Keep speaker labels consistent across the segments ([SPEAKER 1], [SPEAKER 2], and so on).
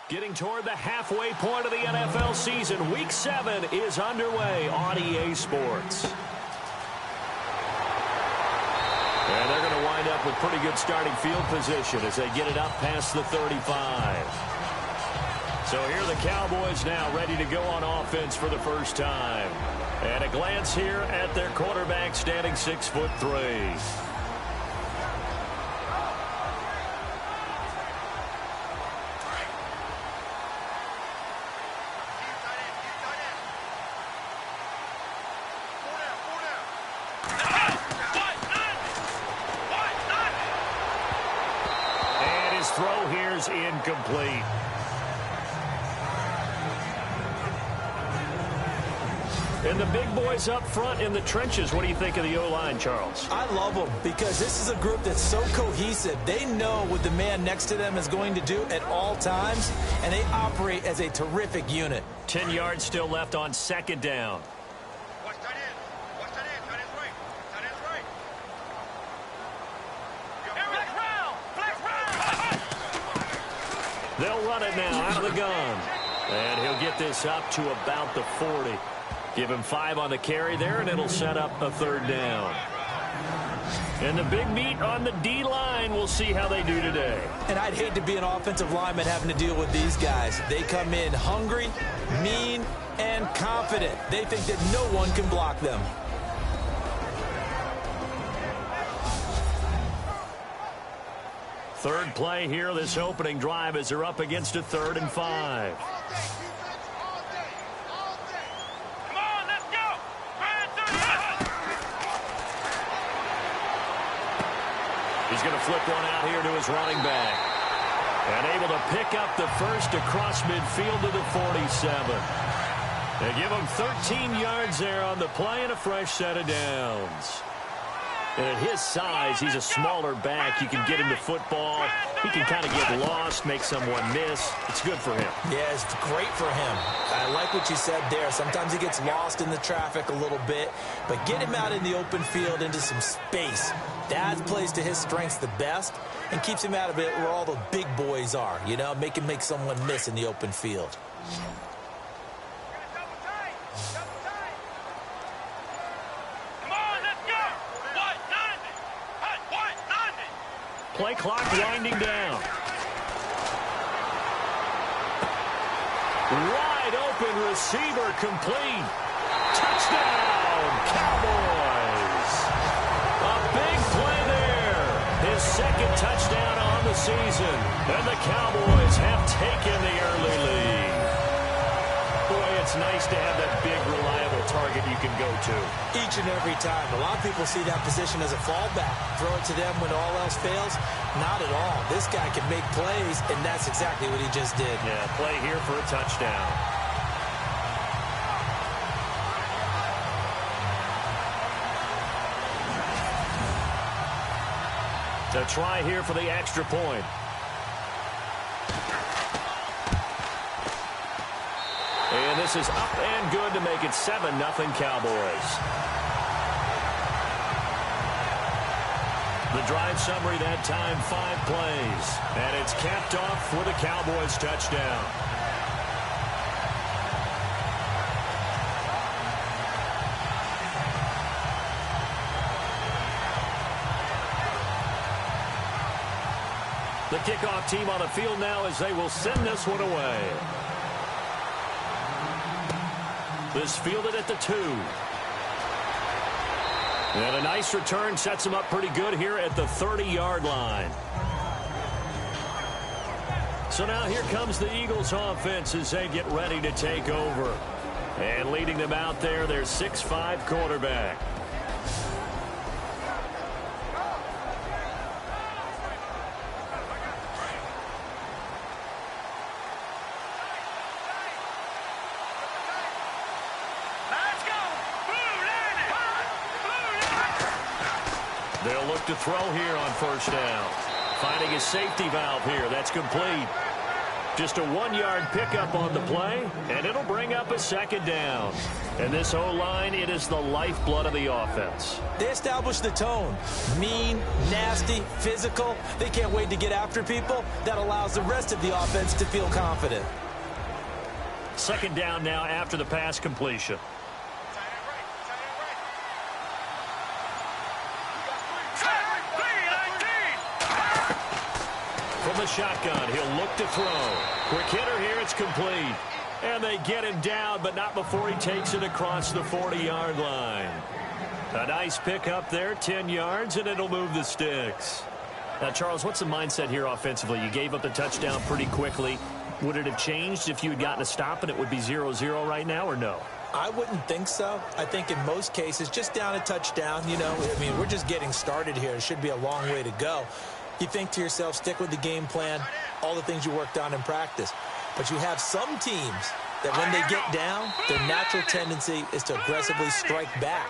[SPEAKER 1] Getting toward the halfway point of the NFL season. Week 7 is underway on EA Sports. And they're going to wind up with pretty good starting field position as they get it up past the 35. So here are the Cowboys now ready to go on offense for the first time. And a glance here at their quarterback standing 6'3". Throw here's incomplete. And the big boys up front in the trenches. What do you think of the O-line, Charles?
[SPEAKER 2] I love them because this is a group that's so cohesive. They know what the man next to them is going to do at all times, and they operate as a terrific unit.
[SPEAKER 1] 10 yards still left on second down. They'll run it now out of the gun. And he'll get this up to about the 40. Give him 5 on the carry there, and it'll set up a third down. And the big meat on the D-line. We'll see how they do today.
[SPEAKER 2] And I'd hate to be an offensive lineman having to deal with these guys. They come in hungry, mean, and confident. They think that no one can block them.
[SPEAKER 1] Third play here, this opening drive, as they're up against a 3rd and 5.
[SPEAKER 3] Come on, let's go.
[SPEAKER 1] He's going to flip one out here to his running back. And able to pick up the first across midfield to the 47. They give him 13 yards there on the play and a fresh set of downs. And at his size, he's a smaller back. You can get him the football. He can kind of get lost, make someone miss. It's good for him.
[SPEAKER 2] Yeah, it's great for him. I like what you said there. Sometimes he gets lost in the traffic a little bit, but get him out in the open field into some space. That plays to his strengths the best and keeps him out of it where all the big boys are, you know, make someone miss in the open field.
[SPEAKER 1] Play clock winding down. Wide open receiver complete. Touchdown, Cowboys. A big play there. His second touchdown on the season. And the Cowboys have taken the early lead. Boy, it's nice to have that big, reliable target you can go to.
[SPEAKER 2] Each and every time. A lot of people see that position as a fallback. Throw it to them when all else fails. Not at all. This guy can make plays, and that's exactly what he just did.
[SPEAKER 1] Yeah, play here for a touchdown. A try here for the extra point. And this is up and good to make it 7-0 Cowboys. The drive summary that time, 5 plays. And it's capped off with a Cowboys touchdown. The kickoff team on the field now as they will send this one away. This fielded at the 2. And a nice return sets him up pretty good here at the 30-yard line. So now here comes the Eagles offense as they get ready to take over. And leading them out there, their 6'5" quarterback. They'll look to throw here on first down. Finding his safety valve here. That's complete. Just a 1-yard pickup on the play, and it'll bring up a second down. And this O-line, it is the lifeblood of the offense.
[SPEAKER 2] They established the tone. Mean, nasty, physical. They can't wait to get after people. That allows the rest of the offense to feel confident.
[SPEAKER 1] Second down now after the pass completion. From the shotgun, he'll look to throw. Quick hitter here, it's complete. And they get him down, but not before he takes it across the 40-yard line. A nice pickup there, 10 yards, and it'll move the sticks. Now, Charles, what's the mindset here offensively? You gave up the touchdown pretty quickly. Would it have changed if you had gotten a stop and it would be 0-0 right now, or no?
[SPEAKER 2] I wouldn't think so. I think in most cases, just down a touchdown, you know, I mean, we're just getting started here. It should be a long way to go. You think to yourself, stick with the game plan, all the things you worked on in practice. But you have some teams that when they get down, their natural tendency is to aggressively strike back.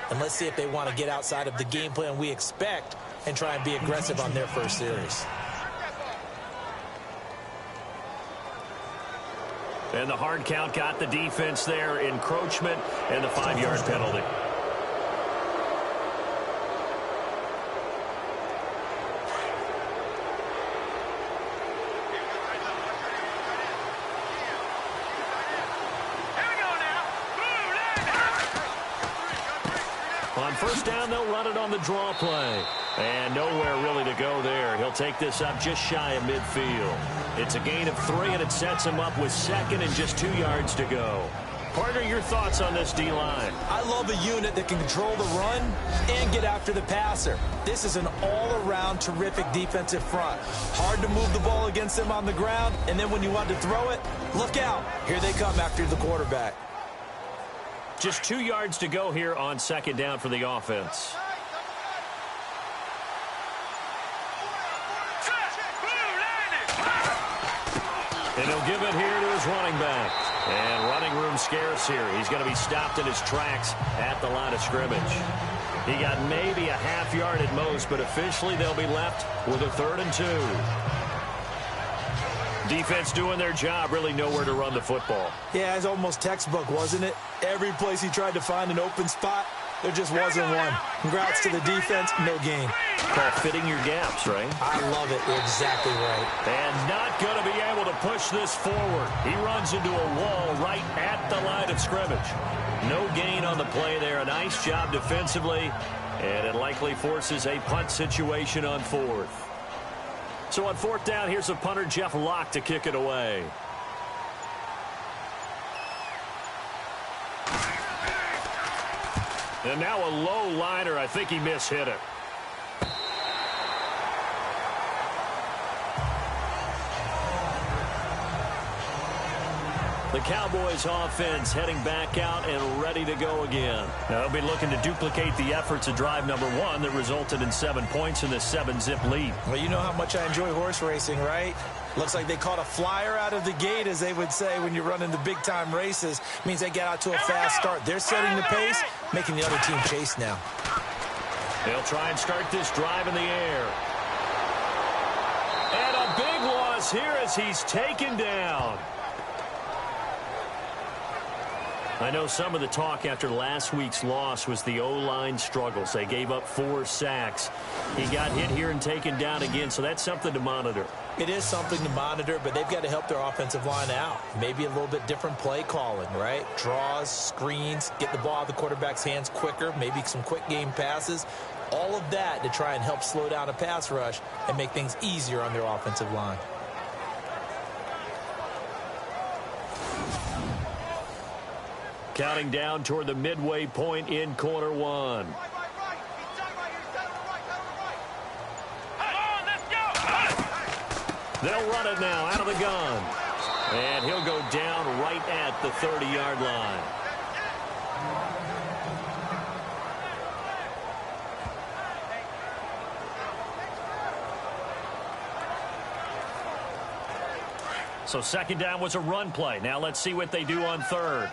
[SPEAKER 2] And let's see if they want to get outside of the game plan we expect and try and be aggressive on their first series.
[SPEAKER 1] And the hard count got the defense there, encroachment, and the 5-yard penalty. On first down, they'll run it on the draw play. And nowhere really to go there. He'll take this up just shy of midfield. It's a gain of 3, and it sets him up with second and just 2 yards to go. Partner, your thoughts on this D-line?
[SPEAKER 2] I love a unit that can control the run and get after the passer. This is an all-around terrific defensive front. Hard to move the ball against them on the ground, and then when you want to throw it, look out. Here they come after the quarterback.
[SPEAKER 1] Just 2 yards to go here on second down for the offense. And he'll give it here to his running back. And running room scarce here. He's going to be stopped in his tracks at the line of scrimmage. He got maybe a half yard at most, but officially they'll be left with a 3rd and 2. Defense doing their job, really nowhere to run the football.
[SPEAKER 2] Yeah, it's almost textbook, wasn't it? Every place he tried to find an open spot, there just wasn't one. Congrats to the defense, no gain.
[SPEAKER 1] Call fitting your gaps, right?
[SPEAKER 2] I love it. Exactly right.
[SPEAKER 1] And not going to be able to push this forward. He runs into a wall right at the line of scrimmage. No gain on the play there. A nice job defensively, and it likely forces a punt situation on 4th. So on 4th down, here's a punter, Jeff Locke, to kick it away. And now a low liner. I think he mishit it. The Cowboys offense heading back out and ready to go again. Now they'll be looking to duplicate the efforts of drive number 1 that resulted in 7 points in this 7-zip lead.
[SPEAKER 2] Well, you know how much I enjoy horse racing, right? Looks like they caught a flyer out of the gate, as they would say when you're running the big-time races. Means they get out to a fast start. They're setting the pace, making the other team chase now.
[SPEAKER 1] They'll try and start this drive in the air. And a big loss here as he's taken down. I know some of the talk after last week's loss was the O-line struggles. They gave up 4 sacks. He got hit here and taken down again, so that's something to monitor.
[SPEAKER 2] It is something to monitor, but they've got to help their offensive line out. Maybe a little bit different play calling, right? Draws, screens, get the ball out of the quarterback's hands quicker, maybe some quick game passes. All of that to try and help slow down a pass rush and make things easier on their offensive line.
[SPEAKER 1] Counting down toward the midway point in quarter 1. They'll run it now out of the gun. And he'll go down right at the 30-yard line. So second down was a run play. Now let's see what they do on 3rd.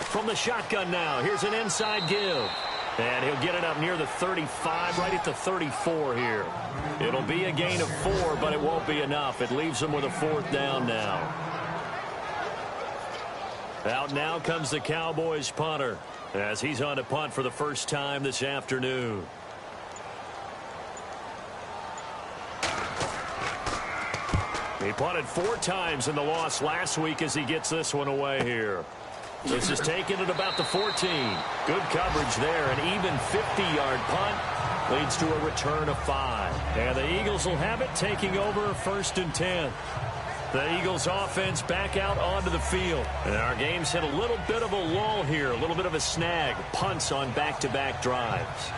[SPEAKER 1] From the shotgun now, here's an inside give. And he'll get it up near the 35, right at the 34 here. It'll be a gain of 4, but it won't be enough. It leaves him with a 4th down now. Out now comes the Cowboys punter as he's on to punt for the first time this afternoon. He punted 4 times in the loss last week as he gets this one away here. This is taken at about the 14. Good coverage there. An even 50-yard punt leads to a return of 5. And the Eagles will have it, taking over 1st and 10. The Eagles offense back out onto the field. And our game's hit a little bit of a lull here, a little bit of a snag. Punts on back-to-back drives.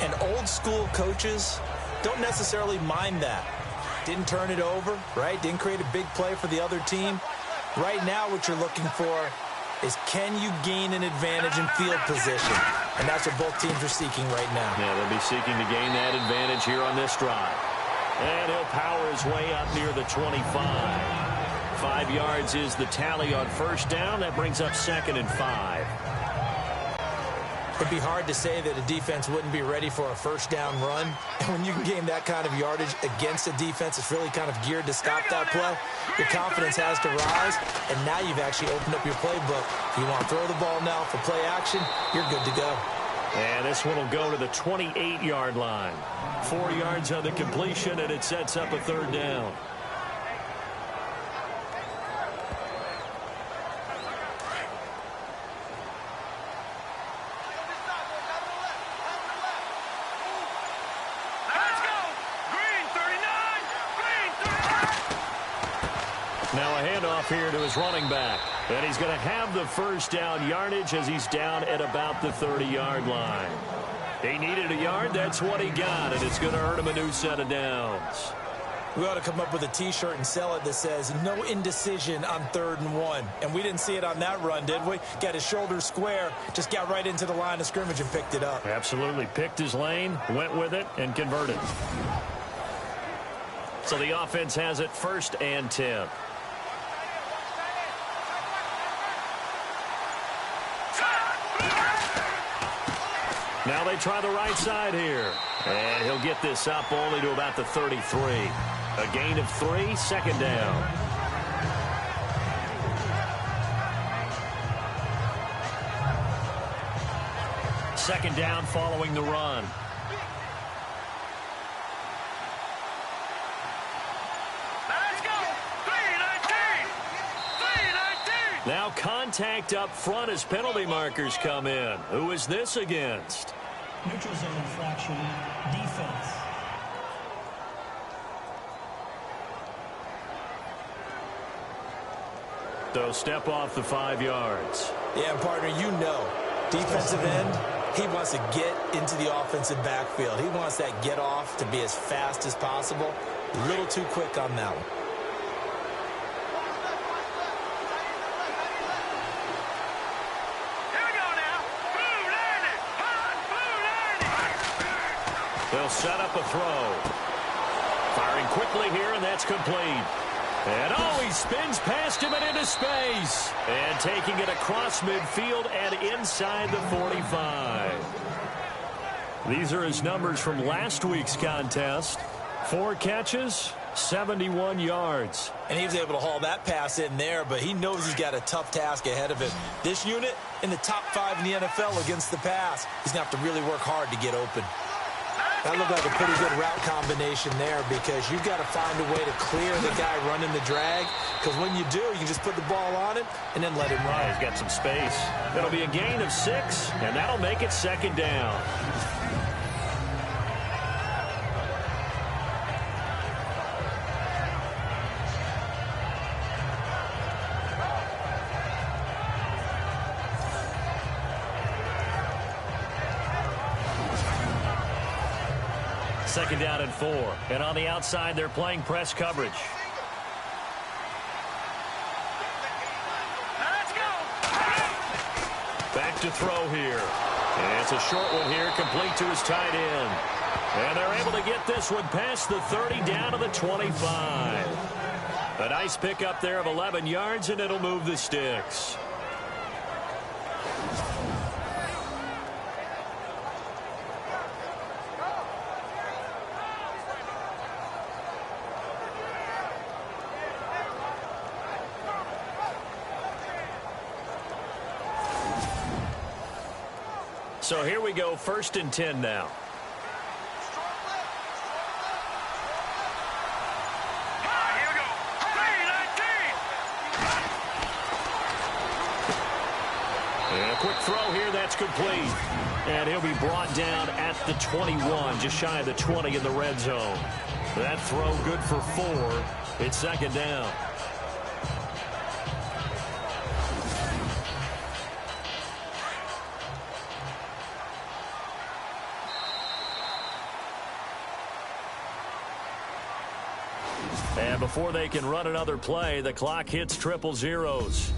[SPEAKER 2] And old school coaches don't necessarily mind that. Didn't turn it over, right? Didn't create a big play for the other team. Right now what you're looking for is, can you gain an advantage in field position? And that's what both teams are seeking right now.
[SPEAKER 1] Yeah, they'll be seeking to gain that advantage here on this drive. And he'll power his way up near the 25. 5 yards is the tally on 1st down. That brings up 2nd and 5.
[SPEAKER 2] It'd be hard to say that a defense wouldn't be ready for a 1st down run. And when you can gain that kind of yardage against a defense that's really kind of geared to stop that play, your confidence has to rise. And now you've actually opened up your playbook. If you want to throw the ball now for play action, you're good to go.
[SPEAKER 1] And this one will go to the 28-yard line. 4 yards on the completion, and it sets up a 3rd down. Now a handoff here to his running back. And he's going to have the 1st down yardage as he's down at about the 30-yard line. He needed a yard. That's what he got, and it's going to earn him a new set of downs.
[SPEAKER 2] We ought to come up with a T-shirt and sell it that says, no indecision on 3rd and 1. And we didn't see it on that run, did we? Got his shoulders square, just got right into the line of scrimmage and picked it up.
[SPEAKER 1] Absolutely. Picked his lane, went with it, and converted. So the offense has it 1st and 10. Now they try the right side here. And he'll get this up only to about the 33. A gain of 3, 2nd down. Second down following the run.
[SPEAKER 3] Let's go. 3-19. 3-19.
[SPEAKER 1] Now contact up front as penalty markers come in. Who is this against?
[SPEAKER 4] Neutral zone infraction, defense.
[SPEAKER 1] So step off the 5 yards.
[SPEAKER 2] Yeah, partner, you know, defensive end, he wants to get into the offensive backfield. He wants that get off to be as fast as possible. A little too quick on that one.
[SPEAKER 1] They'll set up a throw. Firing quickly here, and that's complete. And he spins past him and into space. And taking it across midfield and inside the 45. These are his numbers from last week's contest. 4 catches, 71 yards.
[SPEAKER 2] And he was able to haul that pass in there, but he knows he's got a tough task ahead of him. This unit in the top 5 in the NFL against the pass. He's going to have to really work hard to get open. That looked like a pretty good route combination there because you've got to find a way to clear the guy running the drag, because when you do, you can just put the ball on him and then let him run.
[SPEAKER 1] Yeah, he's got some space. It'll be a gain of 6, and that'll make it 2nd down. Second down and 4. And on the outside, they're playing press coverage.
[SPEAKER 3] Let's go.
[SPEAKER 1] Back to throw here. And it's a short one here, complete to his tight end. And they're able to get this one past the 30 down to the 25. A nice pickup there of 11 yards, and it'll move the sticks. So here we go, 1st and 10 now.
[SPEAKER 3] Here we go. 3-19.
[SPEAKER 1] And a quick throw here, that's complete. And he'll be brought down at the 21, just shy of the 20 in the red zone. That throw good for 4. It's 2nd down. And before they can run another play, the clock hits triple zeros.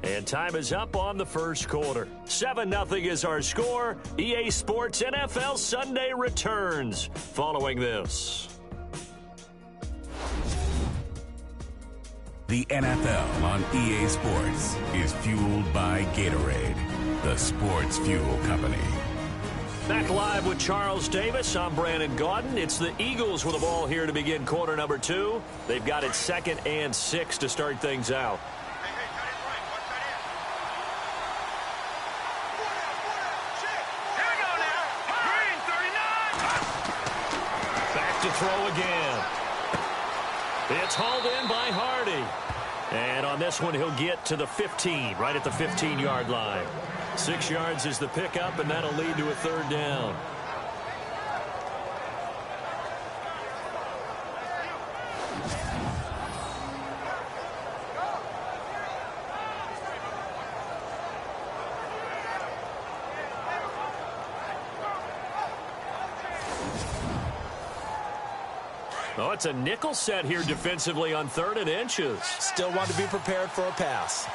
[SPEAKER 1] And time is up on the first quarter. 7-0 is our score. EA Sports NFL Sunday returns following this.
[SPEAKER 5] The NFL on EA Sports is fueled by Gatorade, the sports fuel company.
[SPEAKER 1] Back live with Charles Davis. I'm Brandon Gaudin. It's the Eagles with the ball here to begin quarter number 2. They've got it 2nd and 6 to start things out. Back to throw again. It's hauled in by Hardy. And on this one, he'll get to the 15, right at the 15-yard line. 6 yards is the pickup, and that'll lead to a 3rd down. Oh, it's a nickel set here defensively on 3rd and inches.
[SPEAKER 2] Still want to be prepared for a pass.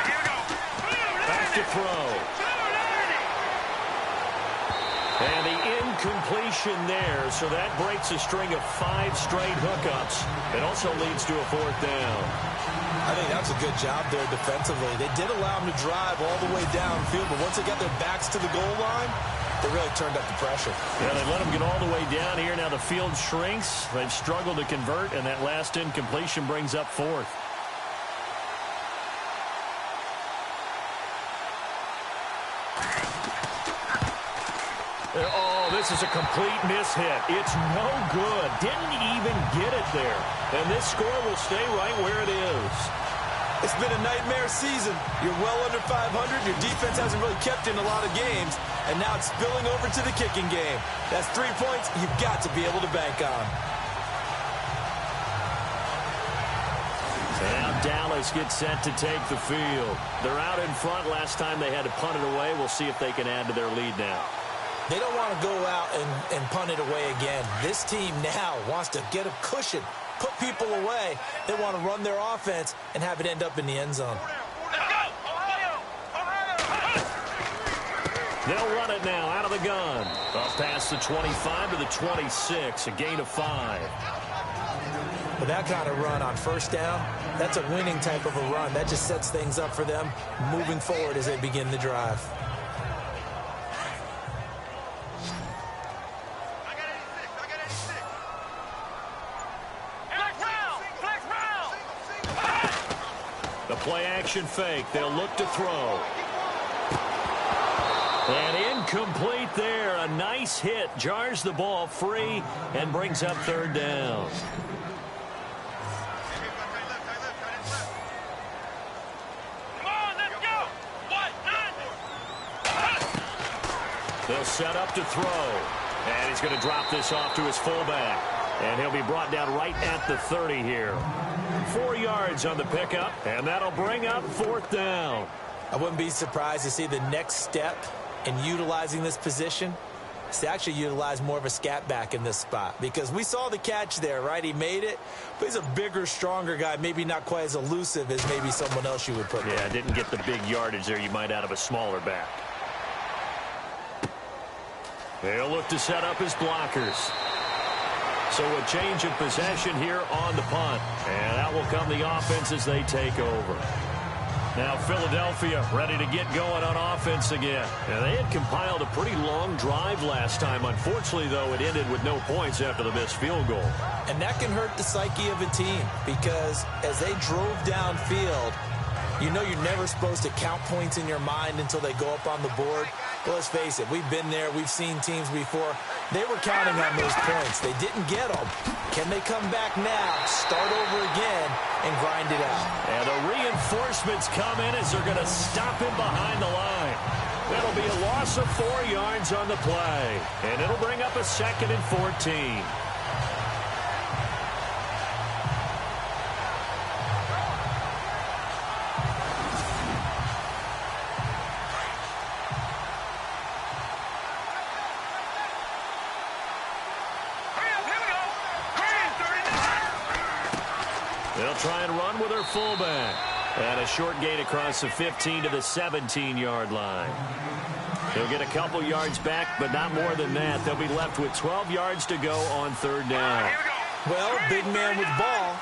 [SPEAKER 3] Here we go.
[SPEAKER 1] Back to throw. And the incompletion there, so that breaks a string of 5 straight hookups. It also leads to a 4th down.
[SPEAKER 2] I think that's a good job there defensively. They did allow them to drive all the way downfield, but once they got their backs to the goal line, they really turned up the pressure.
[SPEAKER 1] Yeah, they let them get all the way down here. Now the field shrinks. They've struggled to convert, and that last incompletion brings up 4th. Oh, this is a complete mishit. It's no good. Didn't even get it there. And this score will stay right where it is.
[SPEAKER 2] It's been a nightmare season. You're well under 500. Your defense hasn't really kept in a lot of games. And now it's spilling over to the kicking game. That's 3 points you've got to be able to bank on.
[SPEAKER 1] Now Dallas gets set to take the field. They're out in front. Last time they had to punt it away. We'll see if they can add to their lead now.
[SPEAKER 2] They don't want to go out and punt it away again. This team now wants to get a cushion, put people away. They want to run their offense and have it end up in the end zone.
[SPEAKER 3] Let's go. Ohio.
[SPEAKER 1] They'll run it now out of the gun. Up past the 25 to the 26, a gain of 5.
[SPEAKER 2] But that kind of run on 1st down, that's a winning type of a run. That just sets things up for them moving forward as they begin the drive.
[SPEAKER 1] Play-action fake. They'll look to throw. And incomplete there. A nice hit. Jars the ball free and brings up 3rd down.
[SPEAKER 3] Come on, let's go.
[SPEAKER 1] They'll set up to throw. And he's going to drop this off to his fullback. And he'll be brought down right at the 30 here. 4 yards on the pickup, and that'll bring up 4th down.
[SPEAKER 2] I wouldn't be surprised to see the next step in utilizing this position is to actually utilize more of a scat back in this spot, because we saw the catch there, right? He made it, but he's a bigger, stronger guy, maybe not quite as elusive as maybe someone else you would put there.
[SPEAKER 1] Yeah, didn't get the big yardage there you might out of a smaller back. They'll look to set up his blockers. So a change of possession here on the punt. And out will come the offense as they take over. Now Philadelphia ready to get going on offense again. And they had compiled a pretty long drive last time. Unfortunately, though, it ended with no points after the missed field goal.
[SPEAKER 2] And that can hurt the psyche of a team, because as they drove downfield, You know you're never supposed to count points in your mind until they go up on the board. Well, let's face it, we've been there. We've seen teams before. They were counting on those points. They didn't get them. Can they come back now, start over again, and grind it out?
[SPEAKER 1] And the reinforcements come in as they're going to stop him behind the line. That'll be a loss of 4 yards on the play. And it'll bring up a 2nd and 14. They'll try and run with their fullback. And a short gain across the 15 to the 17-yard line. They'll get a couple yards back, but not more than that. They'll be left with 12 yards to go on 3rd down.
[SPEAKER 2] Well, big man with ball.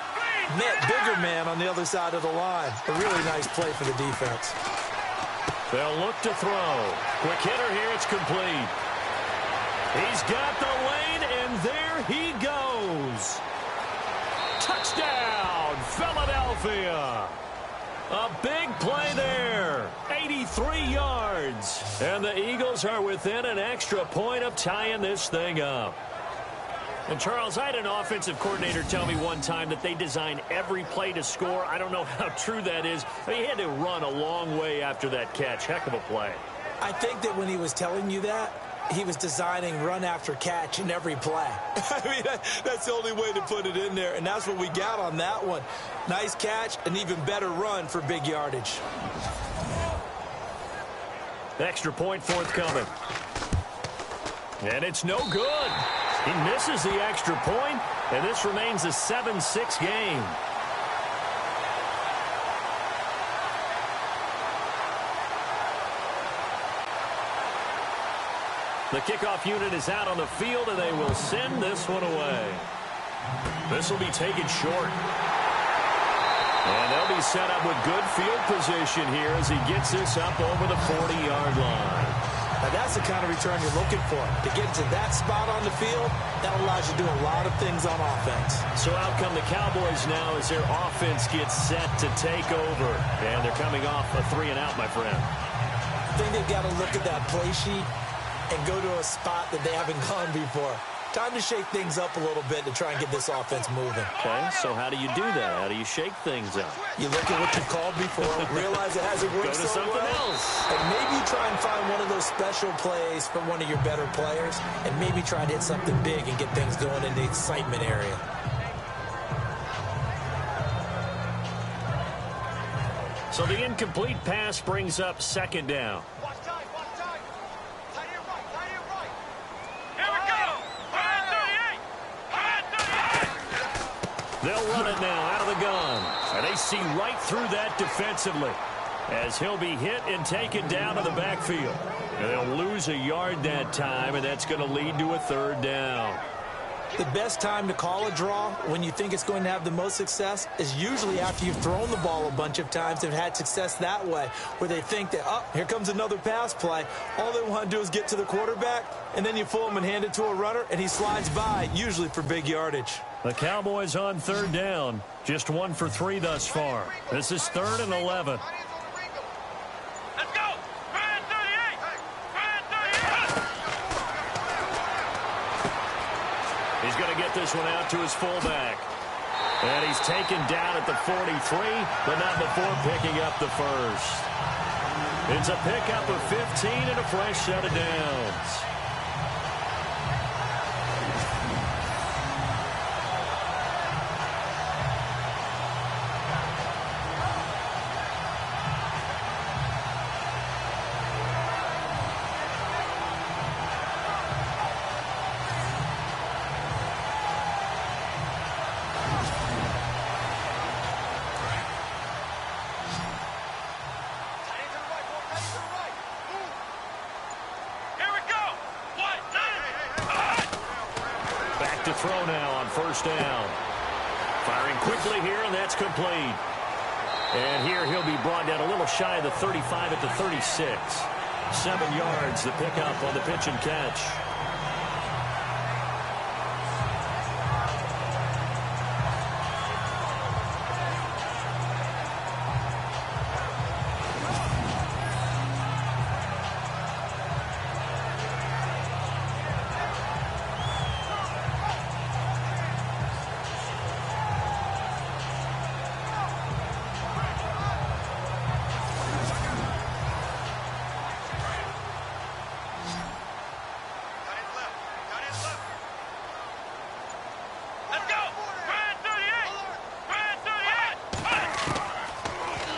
[SPEAKER 2] Net bigger man on the other side of the line. A really nice play for the defense.
[SPEAKER 1] They'll look to throw. Quick hitter here. It's complete. He's got the lane, and there he goes. Touchdown, Philadelphia. A big play there. 83 yards. And the Eagles are within an extra point of tying this thing up. And, Charles, I had an offensive coordinator tell me one time that they design every play to score. I don't know how true that is. I mean, he had to run a long way after that catch. Heck of a play.
[SPEAKER 2] I think that when he was telling you that, he was designing run after catch in every play. I mean, that's the only way to put it in there, and that's what we got on that one. Nice catch, an even better run for big yardage.
[SPEAKER 1] Extra point forthcoming. And it's no good. He misses the extra point, and this remains a 7-6 game. The kickoff unit is out on the field, and they will send this one away. This will be taken short. And they'll be set up with good field position here as he gets this up over the 40-yard line.
[SPEAKER 2] Now, that's the kind of return you're looking for. To get to that spot on the field, that allows you to do a lot of things on offense.
[SPEAKER 1] So out come the Cowboys now as their offense gets set to take over. And they're coming off a 3-and-out, my friend.
[SPEAKER 2] I think they've got to look at that play sheet and go to a spot that they haven't gone before. Time to shake things up a little bit to try and get this offense moving.
[SPEAKER 1] Okay, so how do you do that? How do you shake things up?
[SPEAKER 2] You look at what you've called before, realize it hasn't worked
[SPEAKER 1] Go to
[SPEAKER 2] so
[SPEAKER 1] something
[SPEAKER 2] well,
[SPEAKER 1] else.
[SPEAKER 2] and maybe you try and find one of those special plays from one of your better players, and maybe try to hit something big and get things going in the excitement area.
[SPEAKER 1] So the incomplete pass brings up 2nd down. They'll run it now out of the gun. And they see right through that defensively as he'll be hit and taken down to the backfield. And they'll lose a yard that time, and that's going to lead to a 3rd down.
[SPEAKER 2] The best time to call a draw when you think it's going to have the most success is usually after you've thrown the ball a bunch of times and had success that way, where they think that, oh, here comes another pass play. All they want to do is get to the quarterback, and then you pull him and hand it to a runner, and he slides by, usually for big yardage.
[SPEAKER 1] The Cowboys on 3rd down. Just 1 for 3 thus far. This is 3rd and 11.
[SPEAKER 3] Let's go! 38!
[SPEAKER 1] He's going to get this one out to his fullback. And he's taken down at the 43, but not before picking up the first. It's a pickup of 15 and a fresh set of downs. To throw now on 1st down. Firing quickly here, and that's complete. And here he'll be brought down a little shy of the 35 at the 36. 7 yards, the pickup on the pitch and catch.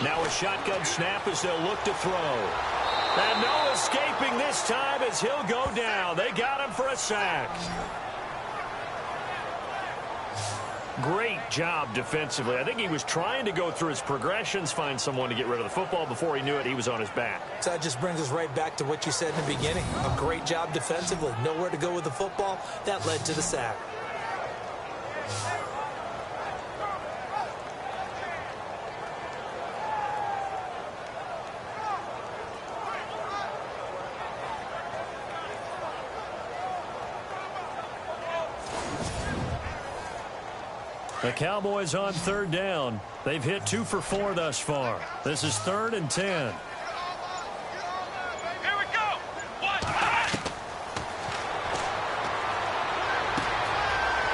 [SPEAKER 1] Now a shotgun snap as they'll look to throw. And no escaping this time as he'll go down. They got him for a sack. Great job defensively. I think he was trying to go through his progressions, find someone to get rid of the football. Before he knew it, he was on his back.
[SPEAKER 2] So that just brings us right back to what you said in the beginning. A great job defensively. Nowhere to go with the football. That led to the sack.
[SPEAKER 1] The Cowboys on third down. They've hit 2 for 4 thus far. This is 3rd and 10.
[SPEAKER 3] Here we go.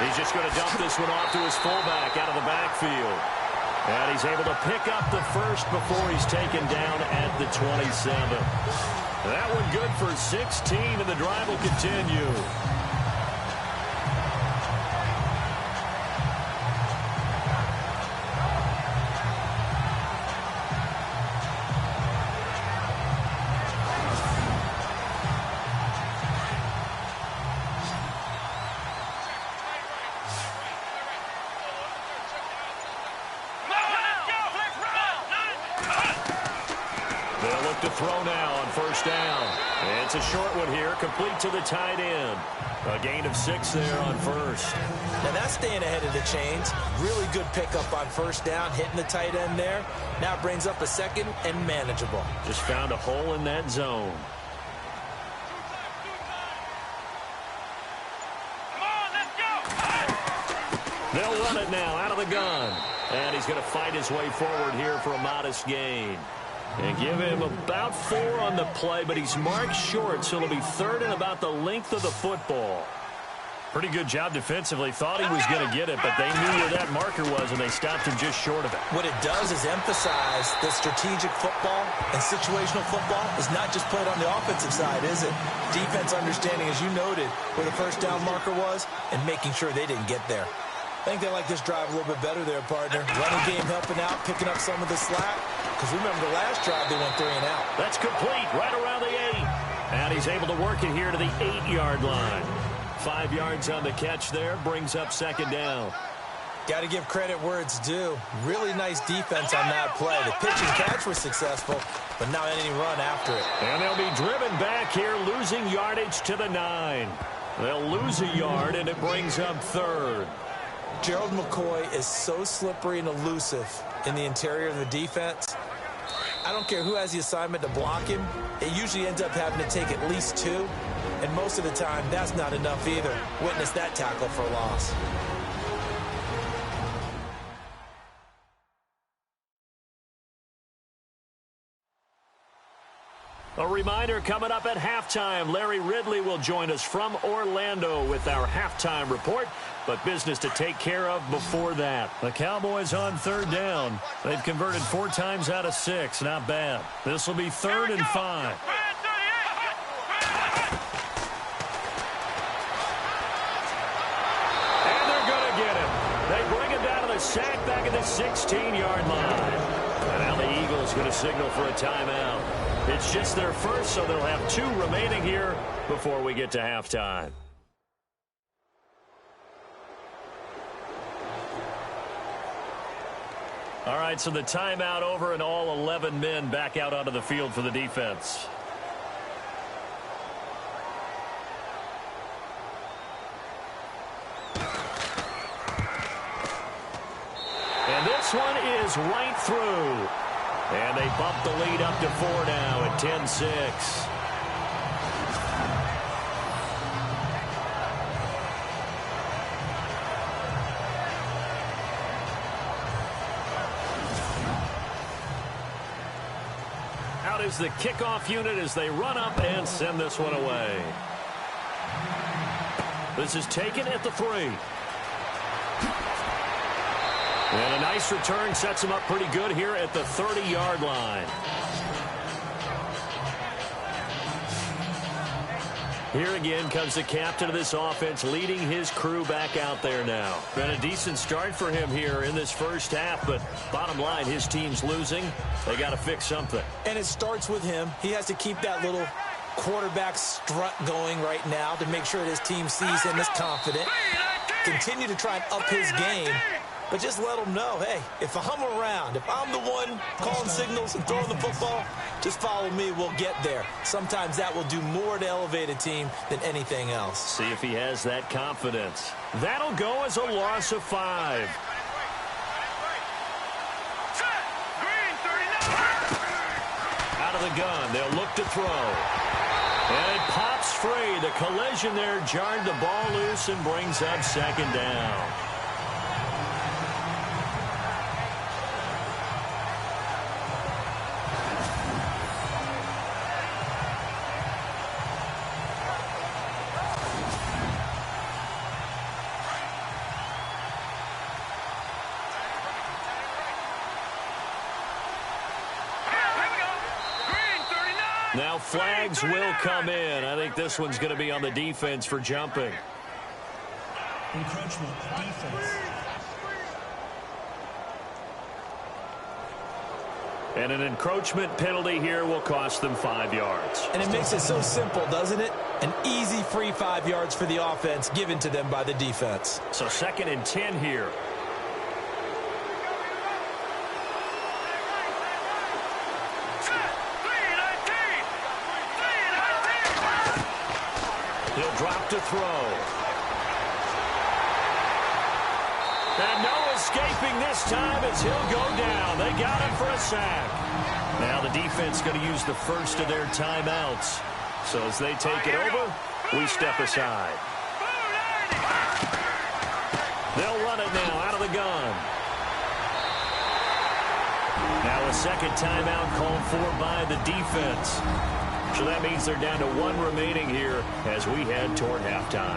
[SPEAKER 1] He's just going to dump this one off to his fullback out of the backfield. And he's able to pick up the first before he's taken down at the 27. That one good for 16, and the drive will continue. To throw now on first down. It's a short one here, complete to the tight end. A gain of 6 there on first.
[SPEAKER 2] Now that's staying ahead of the chains. Really good pickup on first down, hitting the tight end there. Now it brings up a second and manageable.
[SPEAKER 1] Just found a hole in that zone.
[SPEAKER 3] Come on, let's go.
[SPEAKER 1] They'll run it now out of the gun. And he's going to fight his way forward here for a modest gain. And give him about 4 on the play, but he's marked short, so it'll be 3rd and about the length of the football. Pretty good job defensively. Thought he was going to get it, but they knew where that marker was, and they stopped him just short of it.
[SPEAKER 2] What it does is emphasize that strategic football and situational football is not just played on the offensive side, is it? Defense understanding, as you noted, where the first down marker was and making sure they didn't get there. I think they like this drive a little bit better there, partner. Running game helping out, picking up some of the slack. Because remember, the last drive, they went 3 and out.
[SPEAKER 1] That's complete, right around the 8. And he's able to work it here to the 8-yard line. 5 yards on the catch there, brings up 2nd down.
[SPEAKER 2] Got to give credit where it's due. Really nice defense on that play. The pitch and catch was successful, but not any run after it.
[SPEAKER 1] And they'll be driven back here, losing yardage to the 9. They'll lose a yard, and it brings up 3rd.
[SPEAKER 2] Gerald McCoy is so slippery and elusive in the interior of the defense. I don't care who has the assignment to block him. It usually ends up having to take at least 2. And most of the time, that's not enough either. Witness that tackle for a loss.
[SPEAKER 1] A reminder coming up at halftime. Larry Ridley will join us from Orlando with our halftime report. But business to take care of before that. The Cowboys on 3rd down. They've converted 4 times out of 6. Not bad. This will be 3rd and 5. And they're going to get him. They bring him down to the sack back at the 16-yard line. And now the Eagles going to signal for a timeout. It's just their first, so they'll have 2 remaining here before we get to halftime. All right, so the timeout over and all 11 men back out onto the field for the defense. And this one is right through. And they bump the lead up to 4 now at 10-6. Out is the kickoff unit as they run up and send this one away. This is taken at the 3. And a nice return sets him up pretty good here at the 30-yard line. Here again comes the captain of this offense, leading his crew back out there now. Been a decent start for him here in this first half, but bottom line, his team's losing. They got to fix something.
[SPEAKER 2] And it starts with him. He has to keep that little quarterback strut going right now to make sure that his team sees him as confident. Continue to try and up his game, but just let him know, hey, if I'm around, if I'm the one calling signals and throwing the football, just follow me, we'll get there. Sometimes that will do more to elevate a team than anything else.
[SPEAKER 1] See if he has that confidence. That'll go as a loss of 5. Out of the gun, they'll look to throw. And it pops free. The collision there jarred the ball loose and brings up second down. Now flags will come in. I think this one's going to be on the defense for jumping.
[SPEAKER 4] Encroachment, defense.
[SPEAKER 1] And an encroachment penalty here will cost them 5 yards.
[SPEAKER 2] And it makes it so simple, doesn't it? An easy free 5 yards for the offense given to them by the defense.
[SPEAKER 1] So 2nd and 10 here. He'll drop to throw. And no escaping this time as he'll go down. They got him for a sack. Now the defense going to use the first of their timeouts. So as they take it over, we step aside. They'll run it now out of the gun. Now a second timeout called for by the defense. So that means they're down to 1 remaining here as we head toward halftime.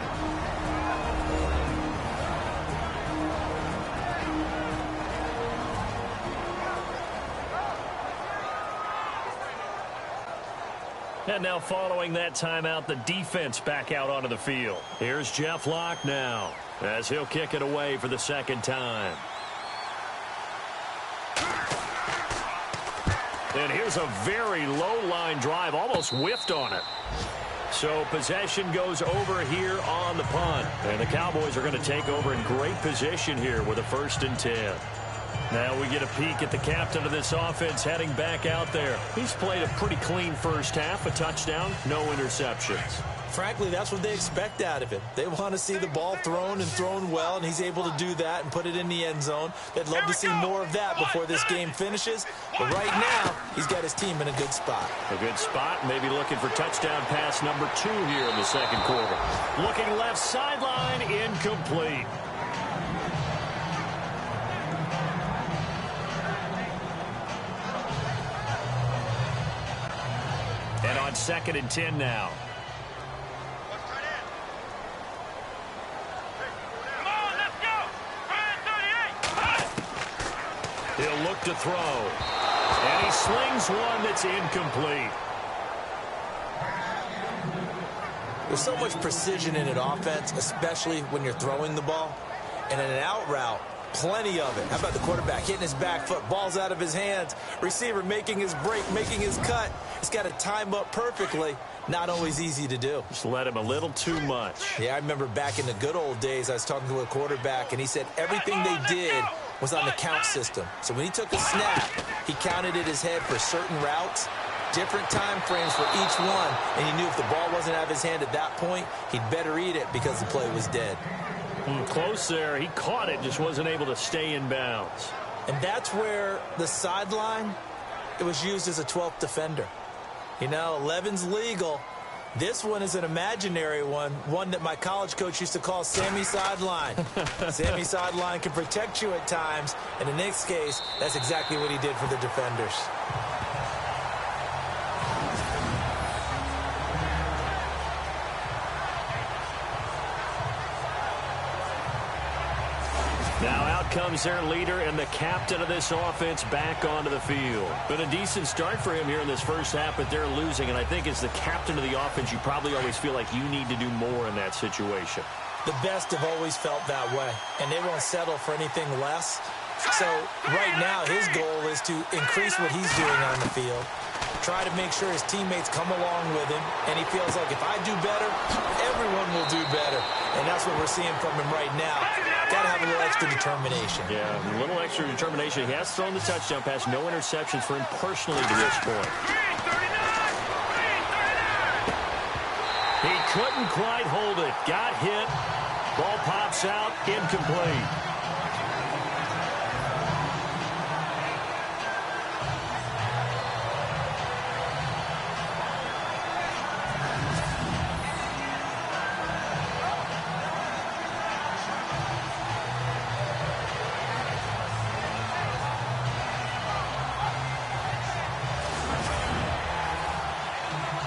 [SPEAKER 1] And now following that timeout, the defense back out onto the field. Here's Jeff Locke now as he'll kick it away for the second time. And here's a very low-line drive, almost whiffed on it. So possession goes over here on the punt. And the Cowboys are going to take over in great position here with a 1st and 10. Now we get a peek at the captain of this offense heading back out there. He's played a pretty clean first half, a touchdown, no interceptions.
[SPEAKER 2] Frankly, that's what they expect out of him. They want to see the ball thrown and thrown well, and he's able to do that and put it in the end zone. They'd love to see more of that before this game finishes. But right now, he's got his team in a good spot.
[SPEAKER 1] A good spot, maybe looking for touchdown pass number 2 here in the second quarter. Looking left sideline, incomplete. And on 2nd and 10 now. He'll look to throw. And he slings one that's incomplete.
[SPEAKER 2] There's so much precision in an offense, especially when you're throwing the ball. And in an out route, plenty of it. How about the quarterback hitting his back foot, ball's out of his hands, receiver making his break, making his cut. He's got to time up perfectly. Not always easy to do.
[SPEAKER 1] Just let him a little too much.
[SPEAKER 2] Yeah, I remember back in the good old days, I was talking to a quarterback, and he said everything they did was on the count system. So when he took a snap, he counted in his head for certain routes, different time frames for each one, and he knew if the ball wasn't out of his hand at that point, he'd better eat it because the play was dead.
[SPEAKER 1] Close there. He caught it, just wasn't able to stay in bounds.
[SPEAKER 2] And that's where the sideline, it was used as a 12th defender. You know, 11's legal. This one is an imaginary one that my college coach used to call Sammy Sideline. Sammy Sideline can protect you at times, and in this case, that's exactly what he did for the defenders.
[SPEAKER 1] Now out comes their leader and the captain of this offense back onto the field. Been a decent start for him here in this first half, but they're losing. And I think as the captain of the offense, you probably always feel like you need to do more in that situation.
[SPEAKER 2] The best have always felt that way, and they won't settle for anything less. So right now, his goal is to increase what he's doing on the field, try to make sure his teammates come along with him, and he feels like if I do better, everyone will do better. And that's what we're seeing from him right now. Got to have a little extra determination.
[SPEAKER 1] Yeah, a little extra determination. He has thrown the touchdown pass, no interceptions for him personally to this point. He couldn't quite hold it. Got hit. Ball pops out, incomplete.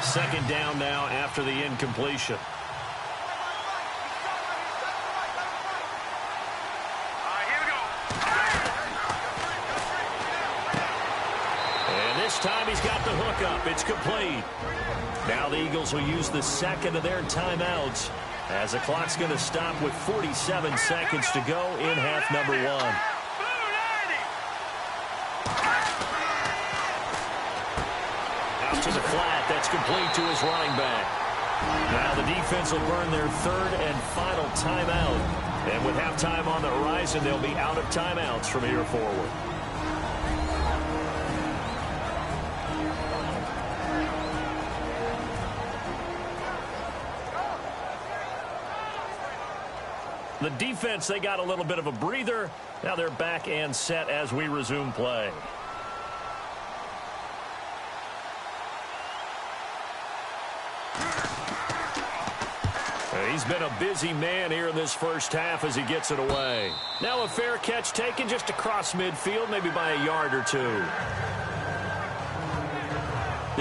[SPEAKER 1] Second down now after the incompletion. And this time he's got the hook up. It's complete. Now the Eagles will use the second of their timeouts as the clock's going to stop with 47 seconds to go in half number one. To the flat, that's complete to his running back. Now the defense will burn their third and final timeout. And with halftime on the horizon, they'll be out of timeouts from here forward. The defense, they got a little bit of a breather. Now they're back and set as we resume play. He's been a busy man here in this first half as he gets it away. Now a fair catch taken just across midfield, maybe by a yard or two.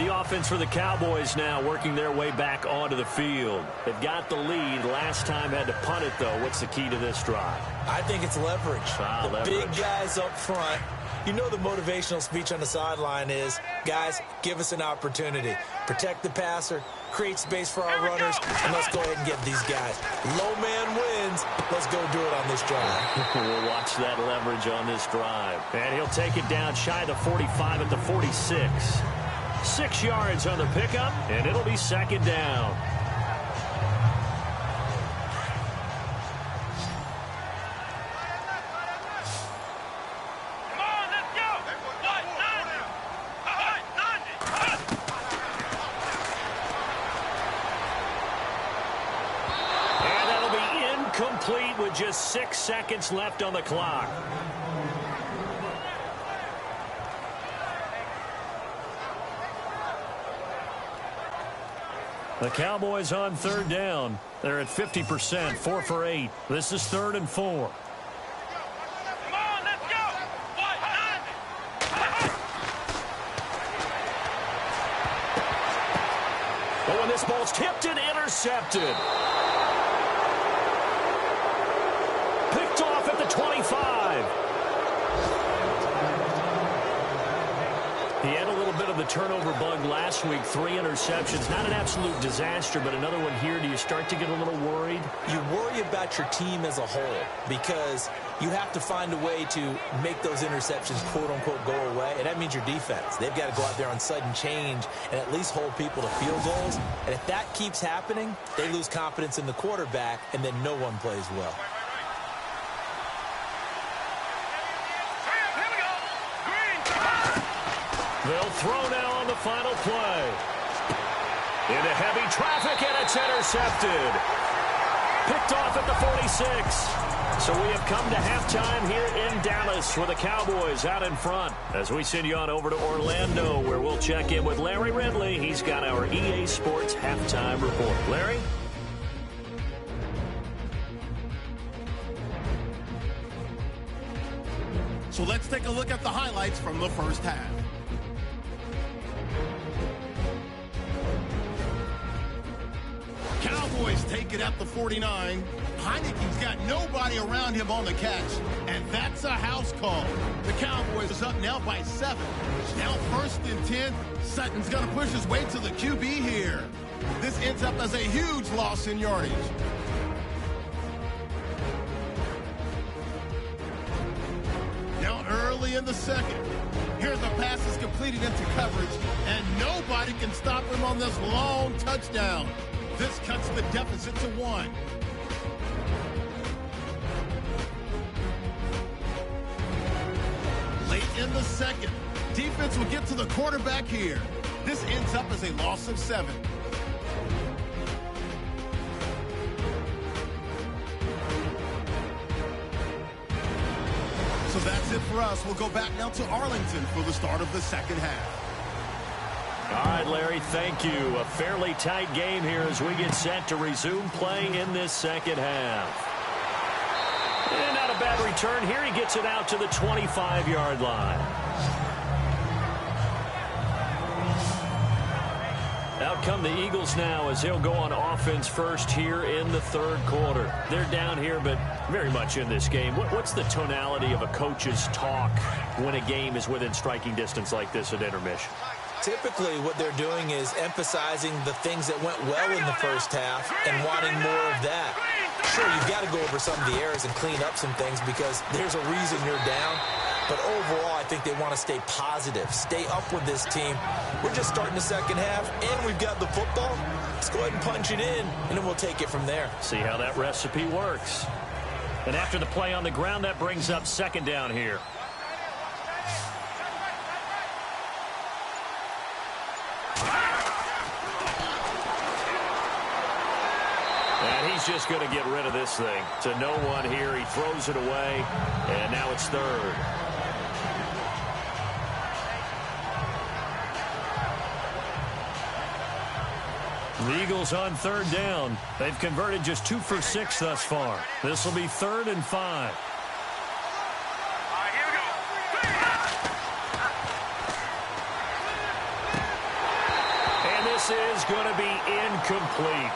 [SPEAKER 1] The offense for the Cowboys now working their way back onto the field. They've got the lead. Last time had to punt it, though. What's the key to this drive?
[SPEAKER 2] I think it's leverage.
[SPEAKER 1] Leverage.
[SPEAKER 2] Big guys up front. You know the motivational speech on the sideline is, guys, give us an opportunity. Protect the passer, create space for our runners, and let's go ahead and get these guys. Low man wins. Let's go do it on this drive.
[SPEAKER 1] We'll watch that leverage on this drive. And he'll take it down shy of the 45 at the 46. 6 yards on the pickup, and it'll be second down. Complete with just 6 seconds left on the clock. The Cowboys on third down. They're at 50%, 4 for 8. This is 3rd and 4. Oh, and this ball's tipped and intercepted. Picked off at the 25. He had a little bit of the turnover bug last week. 3 interceptions. Not an absolute disaster, but another one here. Do you start to get a little worried?
[SPEAKER 2] You worry about your team as a whole because you have to find a way to make those interceptions, quote-unquote, go away. And that means your defense. They've got to go out there on sudden change and at least hold people to field goals. And if that keeps happening, they lose confidence in the quarterback, and then no one plays well.
[SPEAKER 1] They'll throw now on the final play. Into heavy traffic, and it's intercepted. Picked off at the 46. So we have come to halftime here in Dallas with the Cowboys out in front. As we send you on over to Orlando, where we'll check in with Larry Ridley. He's got our EA Sports halftime report. Larry?
[SPEAKER 6] So let's take a look at the highlights from the first half. Cowboys take it at the 49. Heineke's got nobody around him on the catch, and that's a house call. The Cowboys is up now by 7. Now 1st and 10. Sutton's going to push his way to the QB here. This ends up as a huge loss in yardage. Now early in the second. Here the pass is completed into coverage, and nobody can stop him on this long touchdown. This cuts the deficit to 1. Late in the second, defense will get to the quarterback here. This ends up as a loss of 7. So that's it for us. We'll go back now to Arlington for the start of the second half.
[SPEAKER 1] All right, Larry, thank you. A fairly tight game here as we get set to resume play in this second half. And not a bad return here. He gets it out to the 25-yard line. Out come the Eagles now as they'll go on offense first here in the third quarter. They're down here, but very much in this game. What's the tonality of a coach's talk when a game is within striking distance like this at intermission?
[SPEAKER 2] Typically, what they're doing is emphasizing the things that went well in the first half and wanting more of that. Sure, you've got to go over some of the errors and clean up some things because there's a reason you're down. But overall, I think they want to stay positive, stay up with this team. We're just starting the second half, and we've got the football. Let's go ahead and punch it in, and then we'll take it from there.
[SPEAKER 1] See how that recipe works. And after the play on the ground, that brings up second down here. And he's just going to get rid of this thing. To no one here. He throws it away, and now it's third. The Eagles on third down. They've converted just 2 for 6 thus far. This will be 3rd and 5. And this is going to be incomplete.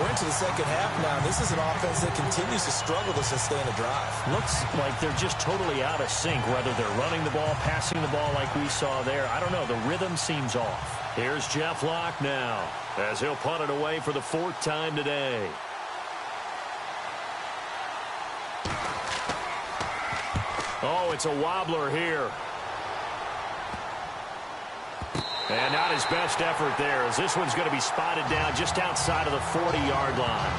[SPEAKER 2] We're into the second half now. This is an offense that continues to struggle to sustain a drive.
[SPEAKER 1] Looks like they're just totally out of sync, whether they're running the ball, passing the ball like we saw there. I don't know. The rhythm seems off. Here's Jeff Locke now as he'll punt it away for the 4th time today. Oh, it's a wobbler here. And not his best effort there, as this one's going to be spotted down just outside of the 40-yard line.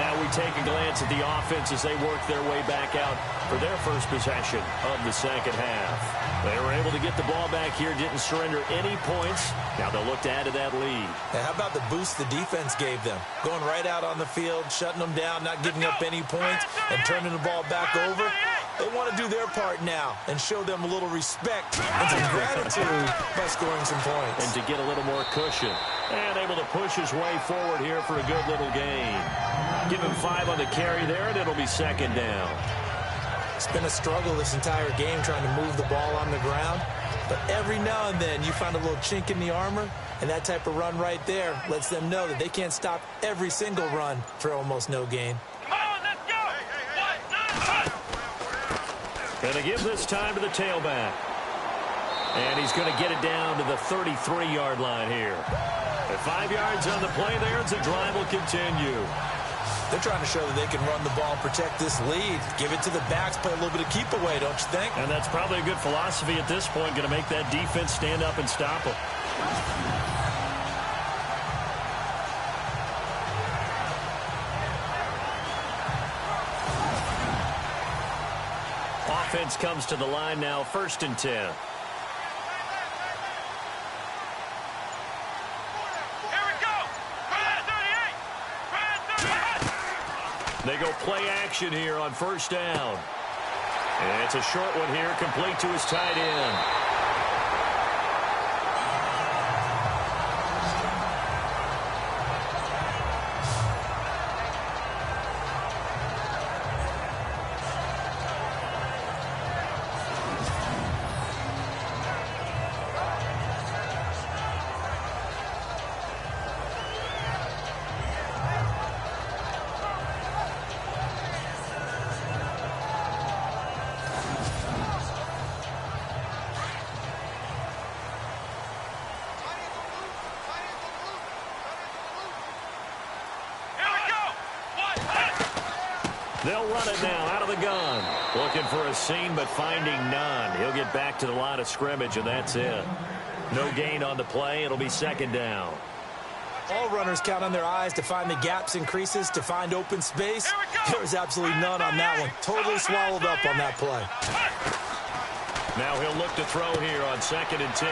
[SPEAKER 1] Now we take a glance at the offense as they work their way back out for their first possession of the second half. They were able to get the ball back here, didn't surrender any points. Now they'll look to add to that lead.
[SPEAKER 2] Now, how about the boost the defense gave them? Going right out on the field, shutting them down, not giving up any points, and turning the ball back over. They want to do their part now and show them a little respect and some gratitude by scoring some points.
[SPEAKER 1] And to get a little more cushion. And able to push his way forward here for a good little gain. Give him 5 on the carry there, and it'll be second down.
[SPEAKER 2] It's been a struggle this entire game trying to move the ball on the ground. But every now and then you find a little chink in the armor, and that type of run right there lets them know that they can't stop every single run for almost no gain.
[SPEAKER 1] Going to give this time to the tailback. And he's going to get it down to the 33-yard line here. At 5 yards on the play there, and the drive will continue.
[SPEAKER 2] They're trying to show that they can run the ball, protect this lead, give it to the backs, play a little bit of keep away, don't you think?
[SPEAKER 1] And that's probably a good philosophy at this point, going to make that defense stand up and stop them. Offense comes to the line now, 1st and 10. They go play action here on 1st down. And it's a short one here, complete to his tight end. They'll run it now out of the gun. Looking for a seam, but finding none. He'll get back to the line of scrimmage, and that's it. No gain on the play. It'll be second down.
[SPEAKER 2] All runners count on their eyes to find the gaps and creases, to find open space. There was absolutely none on that one. Totally swallowed up on that play.
[SPEAKER 1] Now he'll look to throw here on 2nd and 10.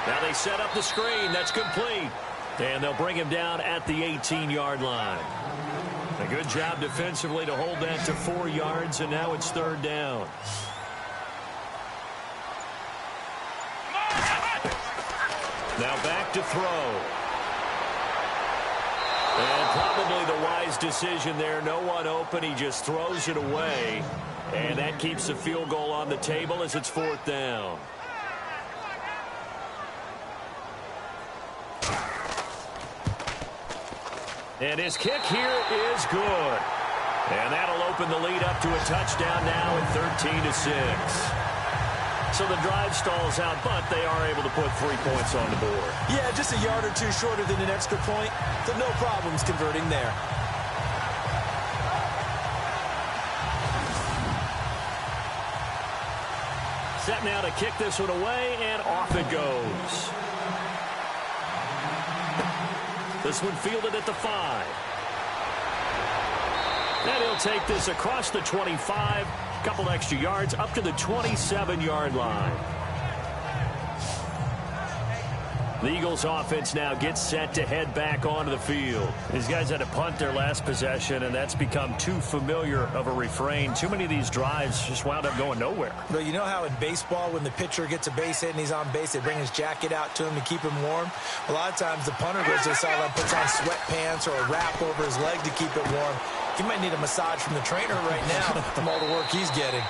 [SPEAKER 1] Now they set up the screen. That's complete. And they'll bring him down at the 18-yard line. A good job defensively to hold that to 4 yards, and now it's 3rd down. Now back to throw. And probably the wise decision there. No one open. He just throws it away. And that keeps the field goal on the table as it's 4th down. And his kick here is good. And that'll open the lead up to a touchdown now at 13-6. So the drive stalls out, but they are able to put 3 points on the board.
[SPEAKER 2] Yeah, just a yard or two shorter than an extra point, so no problems converting there.
[SPEAKER 1] Set now to kick this one away, and off it goes. This one fielded at the 5. And he'll take this across the 25. Couple extra yards up to the 27-yard line. The Eagles offense now gets set to head back onto the field. These guys had to punt their last possession, and that's become too familiar of a refrain. Too many of these drives just wound up going nowhere.
[SPEAKER 2] But you know how in baseball, when the pitcher gets a base hit and he's on base, they bring his jacket out to him to keep him warm? A lot of times the punter goes to the sideline, puts on sweatpants or a wrap over his leg to keep it warm. He might need a massage from the trainer right now from all the work he's getting.